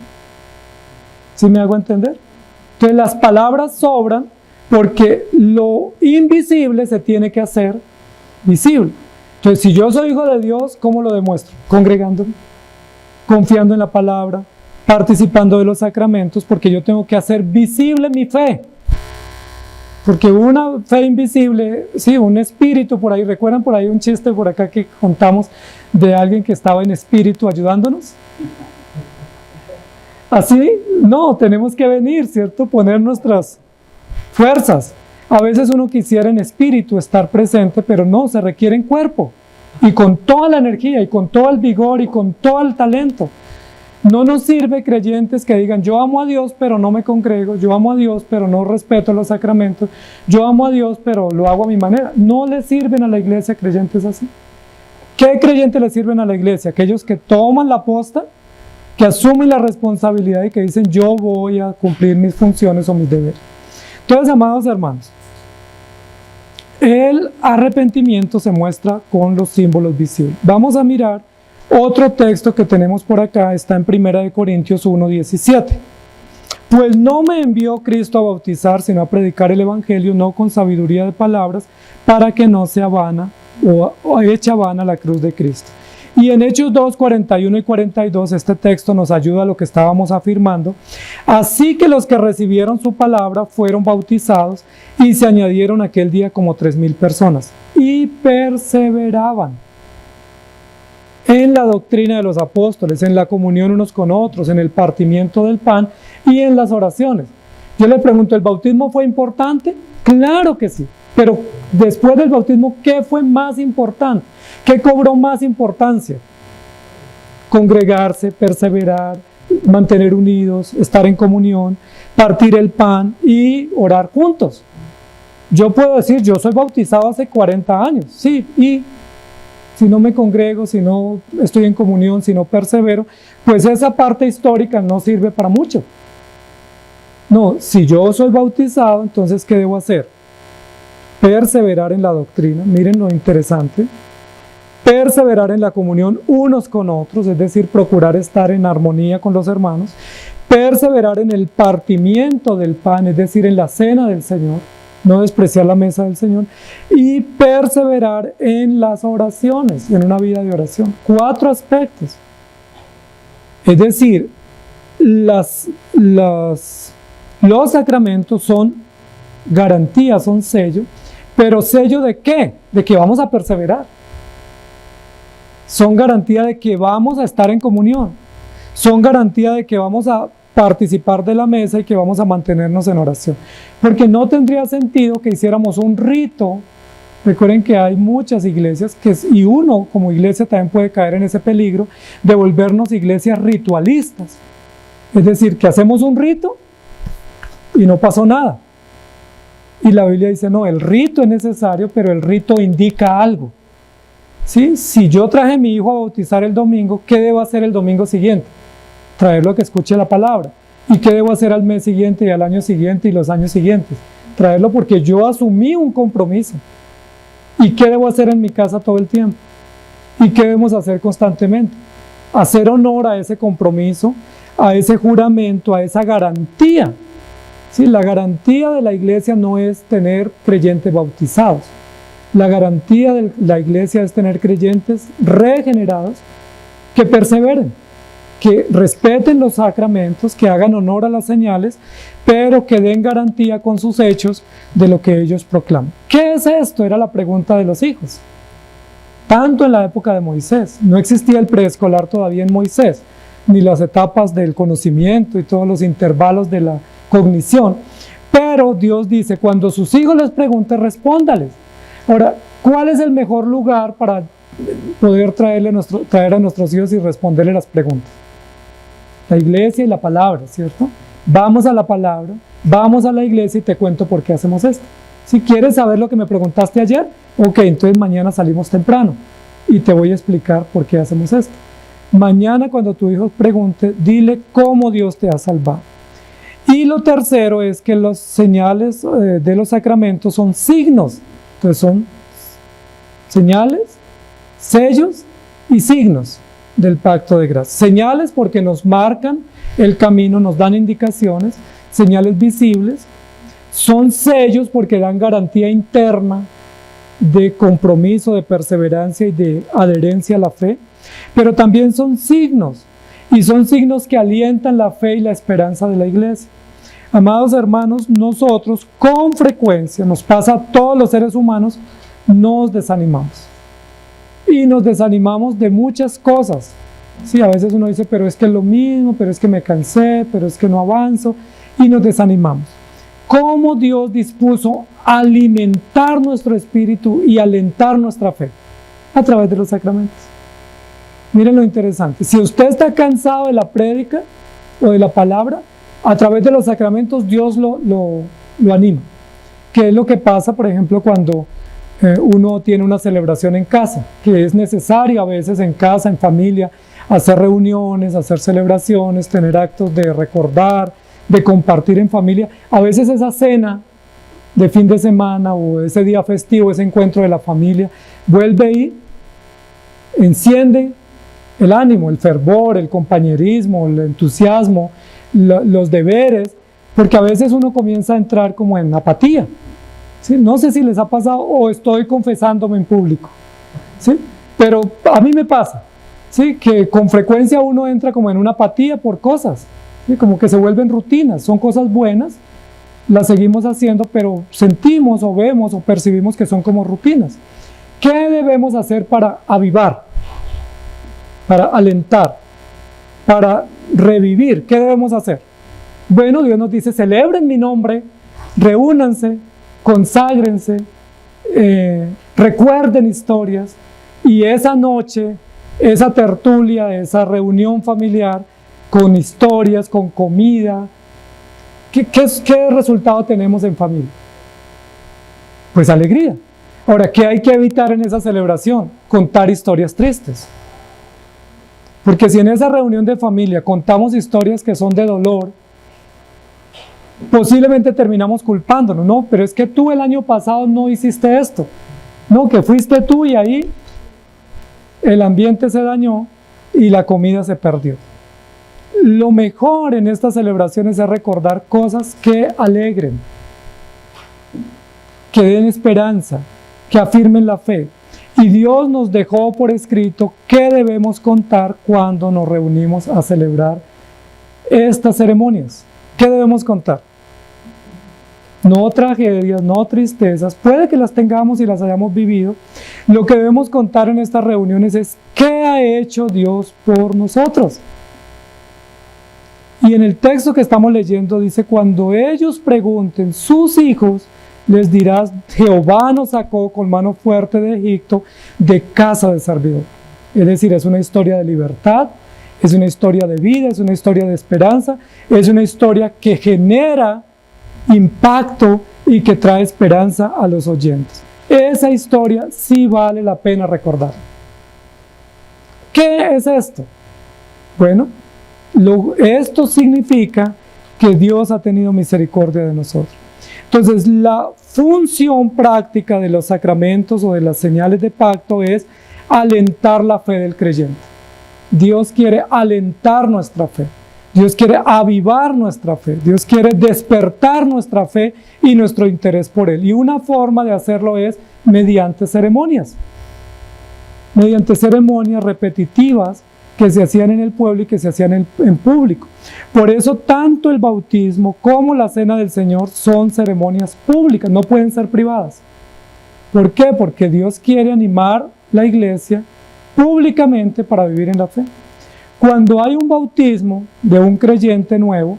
¿Sí me hago entender? Entonces las palabras sobran porque lo invisible se tiene que hacer visible. Entonces si yo soy hijo de Dios, ¿cómo lo demuestro? Congregándome, confiando en la palabra, participando de los sacramentos, porque yo tengo que hacer visible mi fe. Porque una fe invisible, sí, un espíritu por ahí, ¿recuerdan por ahí un chiste por acá que contamos de alguien que estaba en espíritu ayudándonos? Así, no, tenemos que venir, ¿cierto? Poner nuestras fuerzas. A veces uno quisiera en espíritu estar presente, pero no, se requiere en cuerpo. Y con toda la energía, y con todo el vigor, y con todo el talento. No nos sirve creyentes que digan, yo amo a Dios, pero no me congrego, yo amo a Dios, pero no respeto los sacramentos, yo amo a Dios, pero lo hago a mi manera. No le sirven a la iglesia creyentes así. ¿Qué creyentes le sirven a la iglesia? Aquellos que toman la posta, que asumen la responsabilidad y que dicen, yo voy a cumplir mis funciones o mis deberes. Entonces, amados hermanos, el arrepentimiento se muestra con los símbolos visibles. Vamos a mirar otro texto que tenemos por acá, está en 1 Corintios 1:17. Pues no me envió Cristo a bautizar, sino a predicar el evangelio, no con sabiduría de palabras, para que no sea vana o hecha vana la cruz de Cristo. Y en Hechos 2, 41 y 42, este texto nos ayuda a lo que estábamos afirmando. Así que los que recibieron su palabra fueron bautizados y se añadieron aquel día como 3,000 personas. Y perseveraban en la doctrina de los apóstoles, en la comunión unos con otros, en el partimiento del pan y en las oraciones. Yo le pregunto, ¿el bautismo fue importante? Claro que sí, pero después del bautismo, ¿qué fue más importante? ¿Qué cobró más importancia? Congregarse, perseverar, mantener unidos, estar en comunión, partir el pan y orar juntos. Yo puedo decir, yo soy bautizado hace 40 años, sí, y si no me congrego, si no estoy en comunión, si no persevero, pues esa parte histórica no sirve para mucho. No, si yo soy bautizado, entonces ¿qué debo hacer? Perseverar en la doctrina, miren lo interesante. Perseverar en la comunión unos con otros, es decir, procurar estar en armonía con los hermanos. Perseverar en el partimiento del pan, es decir, en la cena del Señor, no despreciar la mesa del Señor. Y perseverar en las oraciones, en una vida de oración. 4 aspectos. Es decir, los sacramentos son garantía, son sello, pero sello ¿de qué? De que vamos a perseverar. Son garantía de que vamos a estar en comunión. Son garantía de que vamos a participar de la mesa y que vamos a mantenernos en oración. Porque no tendría sentido que hiciéramos un rito. Recuerden que hay muchas iglesias, y uno como iglesia también puede caer en ese peligro de volvernos iglesias ritualistas. Es decir, que hacemos un rito y no pasó nada. Y la Biblia dice, no, el rito es necesario, pero el rito indica algo. ¿Sí? Si yo traje a mi hijo a bautizar el domingo, ¿qué debo hacer el domingo siguiente? Traerlo a que escuche la palabra. ¿Y qué debo hacer al mes siguiente y al año siguiente y los años siguientes? Traerlo porque yo asumí un compromiso. ¿Y qué debo hacer en mi casa todo el tiempo? ¿Y qué debemos hacer constantemente? Hacer honor a ese compromiso, a ese juramento, a esa garantía. ¿Sí? La garantía de la iglesia no es tener creyentes bautizados. La garantía de la iglesia es tener creyentes regenerados que perseveren, que respeten los sacramentos, que hagan honor a las señales, pero que den garantía con sus hechos de lo que ellos proclaman. ¿Qué es esto? Era la pregunta de los hijos. Tanto en la época de Moisés, no existía el preescolar todavía en Moisés, ni las etapas del conocimiento y todos los intervalos de la cognición, pero Dios dice, cuando sus hijos les pregunten, respóndales. Ahora, ¿cuál es el mejor lugar para poder traer a nuestros hijos y responderle las preguntas? La iglesia y la palabra, ¿cierto? Vamos a la palabra, vamos a la iglesia y te cuento por qué hacemos esto. Si quieres saber lo que me preguntaste ayer, ok, entonces mañana salimos temprano y te voy a explicar por qué hacemos esto. Mañana cuando tu hijo pregunte, dile cómo Dios te ha salvado. Y lo tercero es que los señales de los sacramentos son signos. Entonces son señales, sellos y signos del pacto de gracia. Señales porque nos marcan el camino, nos dan indicaciones, señales visibles. Son sellos porque dan garantía interna de compromiso, de perseverancia y de adherencia a la fe. Pero también son signos, y son signos que alientan la fe y la esperanza de la iglesia. Amados hermanos, nosotros con frecuencia, nos pasa a todos los seres humanos, nos desanimamos. Y nos desanimamos de muchas cosas. Sí, a veces uno dice, pero es que es lo mismo, pero es que me cansé, pero es que no avanzo, y nos desanimamos. ¿Cómo Dios dispuso alimentar nuestro espíritu y alentar nuestra fe? A través de los sacramentos. Miren lo interesante. Si usted está cansado de la prédica o de la palabra, a través de los sacramentos Dios lo anima. ¿Qué es lo que pasa, por ejemplo, cuando uno tiene una celebración en casa? Que es necesario a veces en casa, en familia, hacer reuniones, hacer celebraciones, tener actos de recordar, de compartir en familia. A veces esa cena de fin de semana o ese día festivo, ese encuentro de la familia, vuelve y enciende el ánimo, el fervor, el compañerismo, el entusiasmo, los deberes, porque a veces uno comienza a entrar como en apatía. ¿Sí? No sé si les ha pasado o estoy confesándome en público, ¿sí? Pero a mí me pasa. ¿sí? Que con frecuencia uno entra como en una apatía por cosas, ¿sí? Como que se vuelven rutinas, son cosas buenas, las seguimos haciendo, pero sentimos o vemos o percibimos que son como rutinas. ¿Qué debemos hacer para avivar, para alentar, para revivir? ¿Qué debemos hacer? Bueno, Dios nos dice, celebren mi nombre, reúnanse, conságrense, recuerden historias, y esa noche, esa tertulia, esa reunión familiar, con historias, con comida, ¿qué resultado tenemos en familia? Pues alegría. Ahora, ¿qué hay que evitar en esa celebración? Contar historias tristes. Porque si en esa reunión de familia contamos historias que son de dolor, posiblemente terminamos culpándonos. No, pero es que tú el año pasado no hiciste esto. No, que fuiste tú y ahí el ambiente se dañó y la comida se perdió. Lo mejor en estas celebraciones es recordar cosas que alegren, que den esperanza, que afirmen la fe. Y Dios nos dejó por escrito qué debemos contar cuando nos reunimos a celebrar estas ceremonias. ¿Qué debemos contar? No tragedias, no tristezas, puede que las tengamos y las hayamos vivido. Lo que debemos contar en estas reuniones es qué ha hecho Dios por nosotros. Y en el texto que estamos leyendo dice, cuando ellos pregunten, sus hijos, les dirás, Jehová nos sacó con mano fuerte de Egipto, de casa de servidor. Es decir, es una historia de libertad, es una historia de vida, es una historia de esperanza, es una historia que genera impacto y que trae esperanza a los oyentes. Esa historia sí vale la pena recordar. ¿Qué es esto? Bueno, esto significa que Dios ha tenido misericordia de nosotros. Entonces, la función práctica de los sacramentos o de las señales de pacto es alentar la fe del creyente. Dios quiere alentar nuestra fe. Dios quiere avivar nuestra fe. Dios quiere despertar nuestra fe y nuestro interés por Él. Y una forma de hacerlo es mediante ceremonias. Mediante ceremonias repetitivas que se hacían en el pueblo y que se hacían en público. Por eso tanto el bautismo como la cena del Señor son ceremonias públicas, no pueden ser privadas. ¿Por qué? Porque Dios quiere animar la iglesia públicamente para vivir en la fe. Cuando hay un bautismo de un creyente nuevo,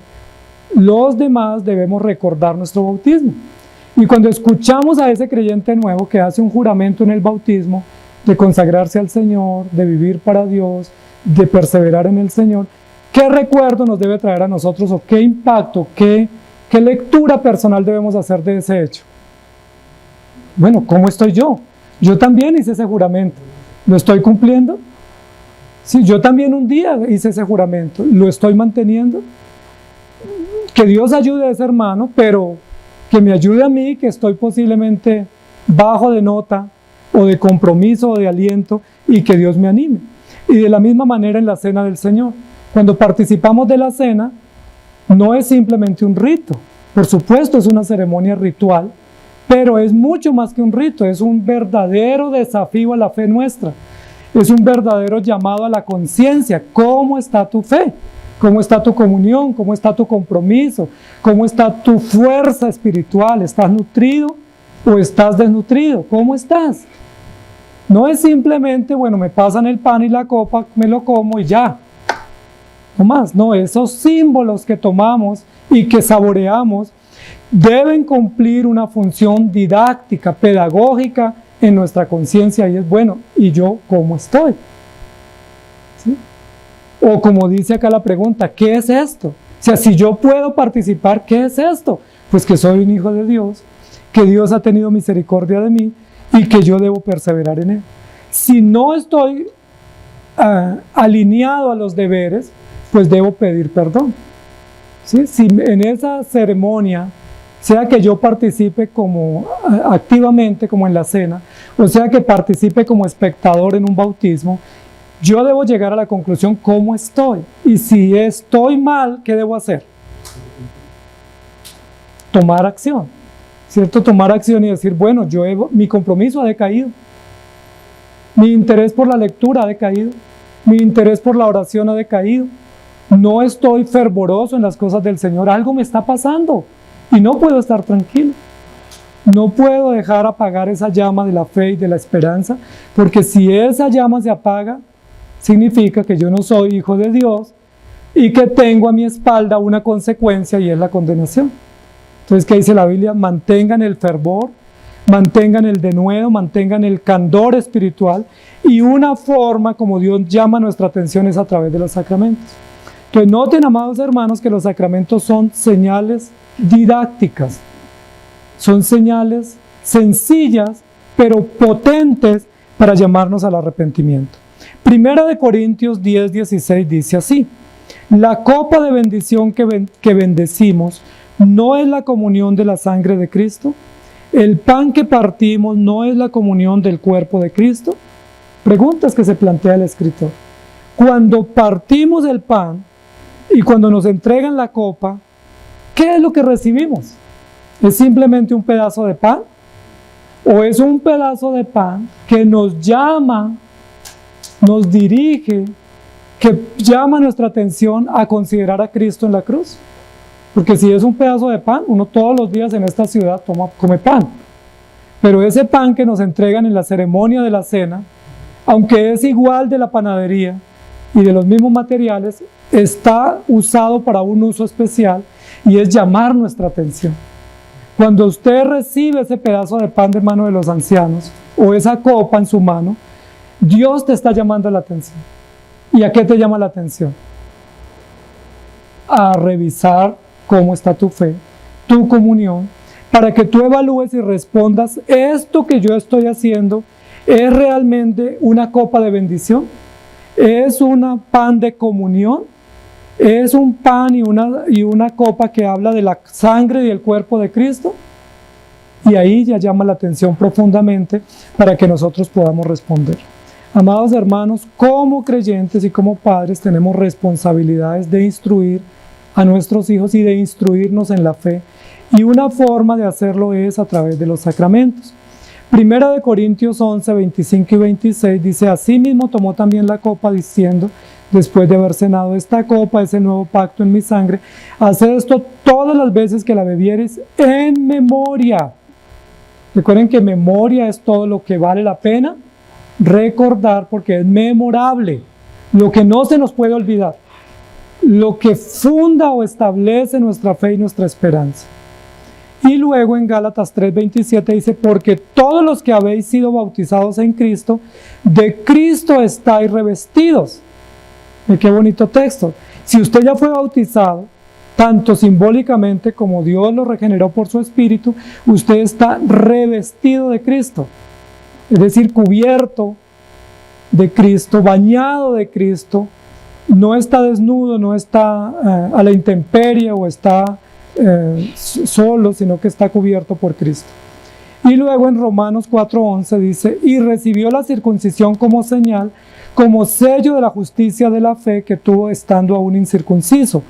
los demás debemos recordar nuestro bautismo. Y cuando escuchamos a ese creyente nuevo que hace un juramento en el bautismo de consagrarse al Señor, de vivir para Dios, de perseverar en el Señor, ¿qué recuerdo nos debe traer a nosotros o qué impacto, qué lectura personal debemos hacer de ese hecho? Bueno, ¿cómo estoy yo? Yo también hice ese juramento. ¿Lo estoy cumpliendo? Sí, yo también un día hice ese juramento. ¿Lo estoy manteniendo? Que Dios ayude a ese hermano, pero que me ayude a mí, que estoy posiblemente bajo de nota o de compromiso o de aliento, y que Dios me anime. Y de la misma manera en la cena del Señor. Cuando participamos de la cena, no es simplemente un rito. Por supuesto, es una ceremonia ritual, pero es mucho más que un rito, es un verdadero desafío a la fe nuestra. Es un verdadero llamado a la conciencia. ¿Cómo está tu fe? ¿Cómo está tu comunión? ¿Cómo está tu compromiso? ¿Cómo está tu fuerza espiritual? ¿Estás nutrido o estás desnutrido? ¿Cómo estás? No es simplemente, bueno, me pasan el pan y la copa, me lo como y ya. No más, no, esos símbolos que tomamos y que saboreamos deben cumplir una función didáctica, pedagógica en nuestra conciencia, y es, bueno, ¿y yo cómo estoy? ¿Sí? O como dice acá la pregunta, ¿qué es esto? O sea, si yo puedo participar, ¿qué es esto? Pues que soy un hijo de Dios, que Dios ha tenido misericordia de mí y que yo debo perseverar en Él. Si no estoy alineado a los deberes, pues debo pedir perdón. ¿Sí? Si en esa ceremonia, sea que yo participe como activamente, como en la cena, o sea que participe como espectador en un bautismo, yo debo llegar a la conclusión cómo estoy. Y si estoy mal, ¿qué debo hacer? Tomar acción, ¿cierto? Tomar acción y decir, bueno, mi compromiso ha decaído, mi interés por la lectura ha decaído, mi interés por la oración ha decaído, no estoy fervoroso en las cosas del Señor, algo me está pasando y no puedo estar tranquilo. No puedo dejar apagar esa llama de la fe y de la esperanza, porque si esa llama se apaga, significa que yo no soy hijo de Dios y que tengo a mi espalda una consecuencia y es la condenación. Entonces, ¿qué dice la Biblia? Mantengan el fervor, mantengan el denuedo, mantengan el candor espiritual, y una forma como Dios llama nuestra atención es a través de los sacramentos. Entonces, noten, amados hermanos, que los sacramentos son señales didácticas. Son señales sencillas, pero potentes para llamarnos al arrepentimiento. Primera de Corintios 10:16 dice así: la copa de bendición que bendecimos no es la comunión de la sangre de Cristo. El pan que partimos no es la comunión del cuerpo de Cristo. Preguntas que se plantea el escritor. Cuando partimos el pan y cuando nos entregan la copa, ¿qué es lo que recibimos? ¿Es simplemente un pedazo de pan? ¿O es un pedazo de pan que nos llama, nos dirige, que llama nuestra atención a considerar a Cristo en la cruz? Porque si es un pedazo de pan, uno todos los días en esta ciudad come pan. Pero ese pan que nos entregan en la ceremonia de la cena, aunque es igual de la panadería y de los mismos materiales, está usado para un uso especial y es llamar nuestra atención. Cuando usted recibe ese pedazo de pan de mano de los ancianos o esa copa en su mano, Dios te está llamando la atención. ¿Y a qué te llama la atención? A revisar cómo está tu fe, tu comunión, para que tú evalúes y respondas: ¿esto que yo estoy haciendo es realmente una copa de bendición? ¿Es un pan de comunión? ¿Es un pan y una copa que habla de la sangre y el cuerpo de Cristo? Y ahí ya llama la atención profundamente para que nosotros podamos responder. Amados hermanos, como creyentes y como padres tenemos responsabilidades de instruir a nuestros hijos y de instruirnos en la fe. Y una forma de hacerlo es a través de los sacramentos. Primera de Corintios 11, 25 y 26 dice: asimismo tomó también la copa diciendo, después de haber cenado: esta copa es el nuevo pacto en mi sangre, haced esto todas las veces que la bebiereis en memoria. Recuerden que memoria es todo lo que vale la pena recordar, porque es memorable, lo que no se nos puede olvidar, lo que funda o establece nuestra fe y nuestra esperanza. Y luego en Gálatas 3:27 dice: porque todos los que habéis sido bautizados en Cristo, de Cristo estáis revestidos. Qué bonito texto. Si usted ya fue bautizado, tanto simbólicamente como Dios lo regeneró por su Espíritu, usted está revestido de Cristo. Es decir, cubierto de Cristo, bañado de Cristo. No está desnudo, no está a la intemperie o está solo, sino que está cubierto por Cristo. Y luego en Romanos 4:11 dice: y recibió la circuncisión como señal, como sello de la justicia de la fe que tuvo estando aún incircunciso,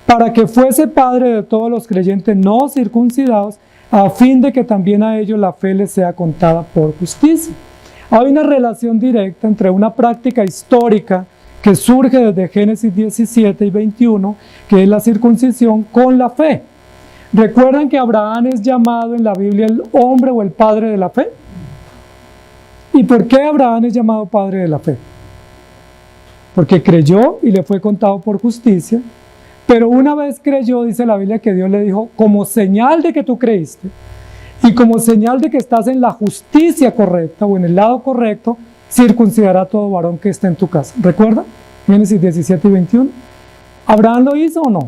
para que fuese padre de todos los creyentes no circuncidados, a fin de que también a ellos la fe les sea contada por justicia. Hay una relación directa entre una práctica histórica que surge desde Génesis 17 y 21, que es la circuncisión, con la fe. ¿Recuerdan que Abraham es llamado en la Biblia el hombre o el padre de la fe? ¿Y por qué Abraham es llamado padre de la fe? Porque creyó y le fue contado por justicia, pero una vez creyó, dice la Biblia, que Dios le dijo: como señal de que tú creíste y como señal de que estás en la justicia correcta o en el lado correcto, circuncidará a todo varón que esté en tu casa. ¿Recuerda? Génesis 17 y 21. ¿Abraham lo hizo o no?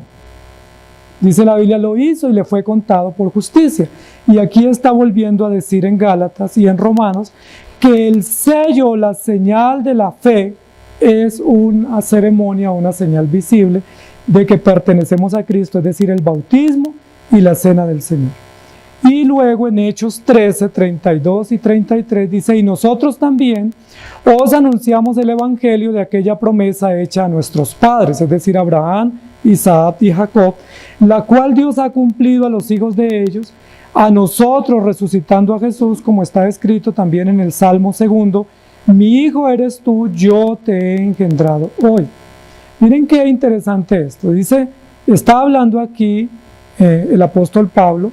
Dice la Biblia: lo hizo y le fue contado por justicia. Y aquí está volviendo a decir en Gálatas y en Romanos que el sello, la señal de la fe, es una ceremonia, una señal visible de que pertenecemos a Cristo, es decir, el bautismo y la cena del Señor. Y luego en Hechos 13, 32 y 33 dice: y nosotros también os anunciamos el evangelio de aquella promesa hecha a nuestros padres, es decir, Abraham, Isaac y Jacob, la cual Dios ha cumplido a los hijos de ellos, a nosotros resucitando a Jesús, como está escrito también en el Salmo 2, mi hijo eres tú, yo te he engendrado hoy. Miren qué interesante esto. Dice, está hablando aquí el apóstol Pablo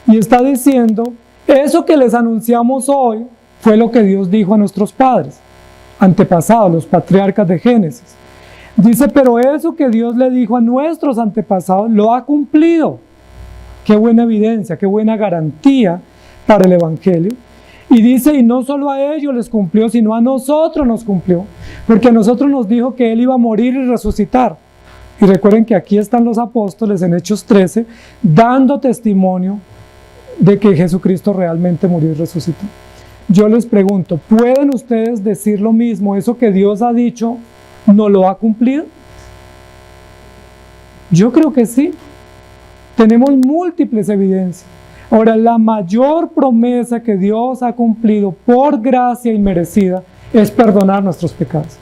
y está diciendo, eso que les anunciamos hoy fue lo que Dios dijo a nuestros padres, antepasados, los patriarcas de Génesis. Dice, pero eso que Dios le dijo a nuestros antepasados lo ha cumplido. Qué buena evidencia, qué buena garantía para el Evangelio. Y dice, y no solo a ellos les cumplió, sino a nosotros nos cumplió, porque a nosotros nos dijo que Él iba a morir y resucitar. Y recuerden que aquí están los apóstoles en Hechos 13, dando testimonio de que Jesucristo realmente murió y resucitó. Yo les pregunto, ¿pueden ustedes decir lo mismo? ¿Eso que Dios ha dicho no lo ha cumplido? Yo creo que sí. Tenemos múltiples evidencias. Ahora, la mayor promesa que Dios ha cumplido por gracia inmerecida es perdonar nuestros pecados.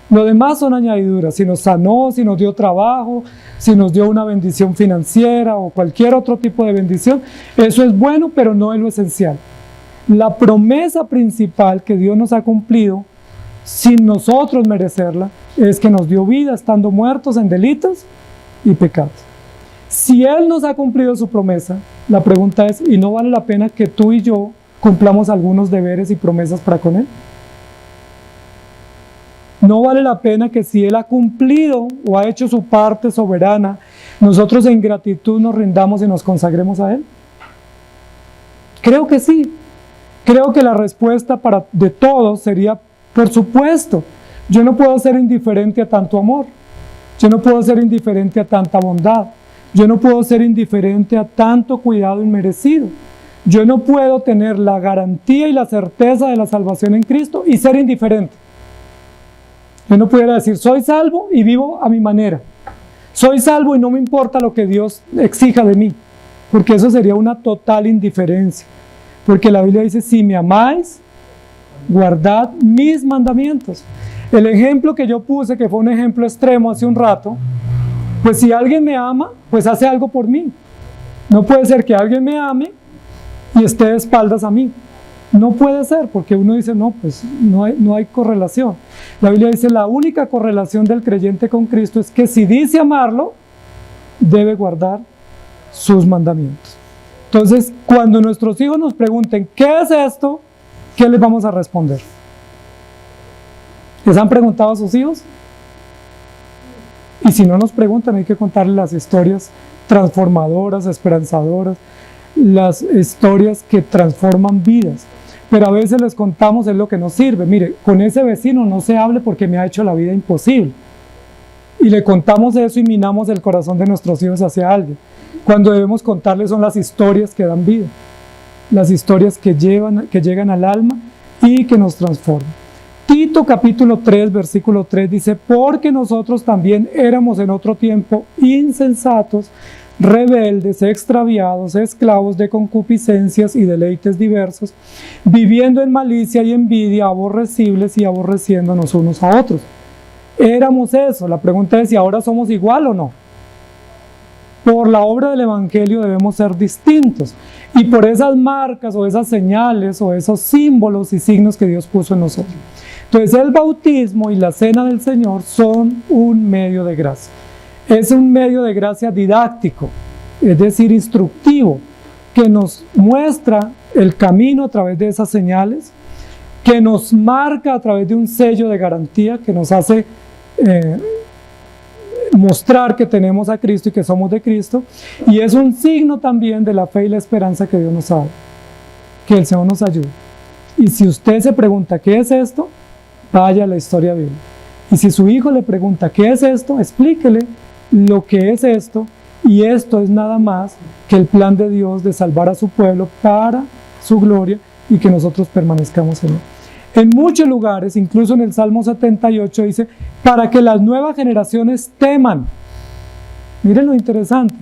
Lo demás son añadiduras. Si nos sanó, si nos dio trabajo, si nos dio una bendición financiera o cualquier otro tipo de bendición, eso es bueno, pero no es lo esencial. La promesa principal que Dios nos ha cumplido sin nosotros merecerla es que nos dio vida estando muertos en delitos y pecados. Si Él nos ha cumplido su promesa, la pregunta es, ¿y no vale la pena que tú y yo cumplamos algunos deberes y promesas para con Él? ¿No vale la pena que si Él ha cumplido o ha hecho su parte soberana, nosotros en gratitud nos rindamos y nos consagremos a Él? Creo que sí. Creo que la respuesta de todos sería, por supuesto. Yo no puedo ser indiferente a tanto amor. Yo no puedo ser indiferente a tanta bondad. Yo no puedo ser indiferente a tanto cuidado inmerecido. Yo no puedo tener la garantía y la certeza de la salvación en Cristo y ser indiferente. Yo no pudiera decir, soy salvo y vivo a mi manera. Soy salvo y no me importa lo que Dios exija de mí, porque eso sería una total indiferencia. Porque la Biblia dice, si me amáis, guardad mis mandamientos. El ejemplo que yo puse, que fue un ejemplo extremo hace un rato, pues si alguien me ama, pues hace algo por mí. No puede ser que alguien me ame y esté de espaldas a mí. No puede ser, porque uno dice, no, pues no hay correlación. La Biblia dice, la única correlación del creyente con Cristo es que si dice amarlo, debe guardar sus mandamientos. Entonces, cuando nuestros hijos nos pregunten, ¿qué es esto?, ¿qué les vamos a responder? ¿Les han preguntado a sus hijos? Y si no nos preguntan, hay que contarles las historias transformadoras, esperanzadoras, las historias que transforman vidas. Pero a veces les contamos es lo que nos sirve. Mire, con ese vecino no se hable porque me ha hecho la vida imposible. Y le contamos eso y minamos el corazón de nuestros hijos hacia alguien. Cuando debemos contarles son las historias que dan vida, las historias que llegan al alma y que nos transforman. Tito capítulo 3, versículo 3 dice, porque nosotros también éramos en otro tiempo insensatos, rebeldes, extraviados, esclavos de concupiscencias y deleites diversos, viviendo en malicia y envidia, aborrecibles y aborreciéndonos unos a otros. Éramos eso. La pregunta es si ahora somos igual o no. Por la obra del Evangelio debemos ser distintos y por esas marcas o esas señales o esos símbolos y signos que Dios puso en nosotros. Entonces el bautismo y la cena del Señor son un medio de gracia. Es un medio de gracia didáctico, es decir, instructivo, que nos muestra el camino a través de esas señales, que nos marca a través de un sello de garantía que nos hace mostrar que tenemos a Cristo y que somos de Cristo, y es un signo también de la fe y la esperanza que Dios nos da. Que el Señor nos ayude. Y si usted se pregunta ¿qué es esto?, vaya a la historia bíblica. Y si su hijo le pregunta ¿qué es esto?, explíquele lo que es esto, y esto es nada más que el plan de Dios de salvar a su pueblo para su gloria y que nosotros permanezcamos en él. En muchos lugares, incluso en el Salmo 78 dice, para que las nuevas generaciones teman. Miren lo interesante.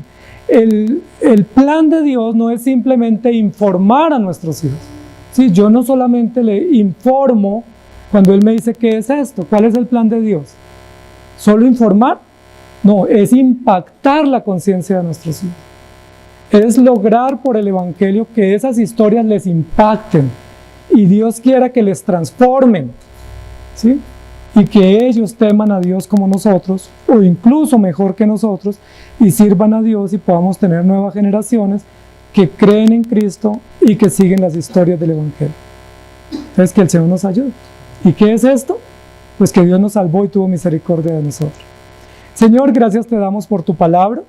El plan de Dios no es simplemente informar a nuestros hijos. Sí, yo no solamente le informo cuando Él me dice ¿qué es esto? ¿Cuál es el plan de Dios? ¿Solo informar? No, es impactar la conciencia de nuestros hijos. Es lograr por el Evangelio que esas historias les impacten y Dios quiera que les transformen ¿sí? Y que ellos teman a Dios como nosotros, o incluso mejor que nosotros, y sirvan a Dios y podamos tener nuevas generaciones que creen en Cristo y que siguen las historias del Evangelio. Entonces, que el Señor nos ayude. ¿Y qué es esto? Pues que Dios nos salvó y tuvo misericordia de nosotros. Señor, gracias te damos por tu palabra,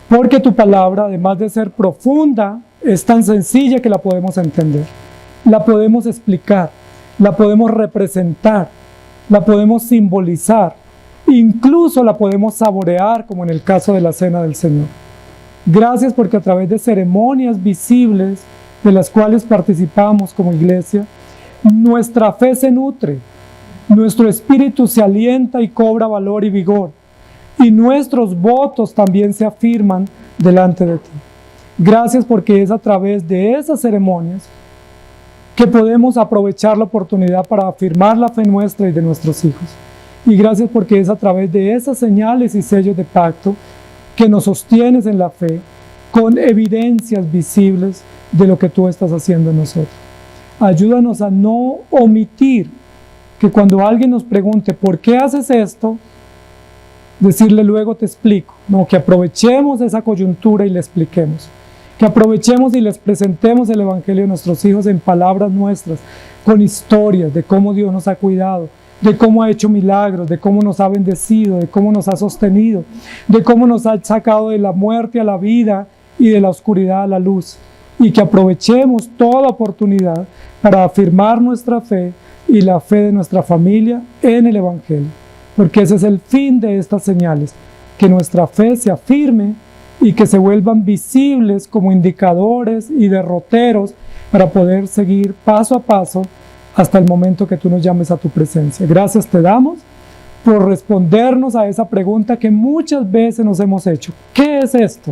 porque tu palabra, además de ser profunda, es tan sencilla que la podemos entender, la podemos explicar, la podemos representar, la podemos simbolizar, incluso la podemos saborear, como en el caso de la Cena del Señor. Gracias porque a través de ceremonias visibles de las cuales participamos como iglesia, nuestra fe se nutre, nuestro espíritu se alienta y cobra valor y vigor, y nuestros votos también se afirman delante de ti. Gracias porque es a través de esas ceremonias que podemos aprovechar la oportunidad para afirmar la fe nuestra y de nuestros hijos. Y gracias porque es a través de esas señales y sellos de pacto que nos sostienes en la fe con evidencias visibles de lo que tú estás haciendo en nosotros. Ayúdanos a no omitir que cuando alguien nos pregunte ¿por qué haces esto?, decirle luego te explico. No, que aprovechemos esa coyuntura y le expliquemos. Que aprovechemos y les presentemos el Evangelio a nuestros hijos en palabras nuestras, con historias de cómo Dios nos ha cuidado, de cómo ha hecho milagros, de cómo nos ha bendecido, de cómo nos ha sostenido, de cómo nos ha sacado de la muerte a la vida y de la oscuridad a la luz. Y que aprovechemos toda oportunidad para afirmar nuestra fe y la fe de nuestra familia en el Evangelio. Porque ese es el fin de estas señales, que nuestra fe se afirme y que se vuelvan visibles como indicadores y derroteros para poder seguir paso a paso hasta el momento que tú nos llames a tu presencia. Gracias te damos por respondernos a esa pregunta que muchas veces nos hemos hecho. ¿Qué es esto?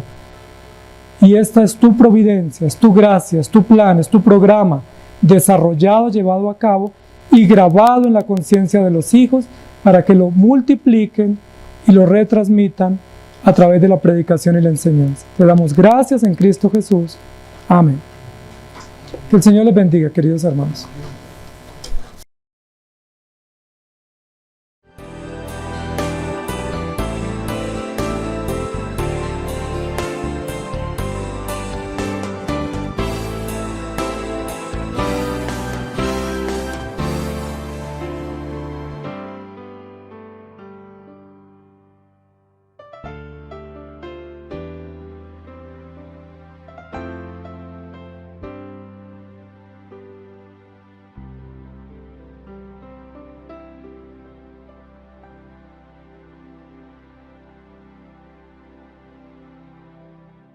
Y esta es tu providencia, es tu gracia, es tu plan, es tu programa desarrollado, llevado a cabo y grabado en la conciencia de los hijos para que lo multipliquen y lo retransmitan a través de la predicación y la enseñanza. Te damos gracias en Cristo Jesús. Amén. Que el Señor les bendiga, queridos hermanos.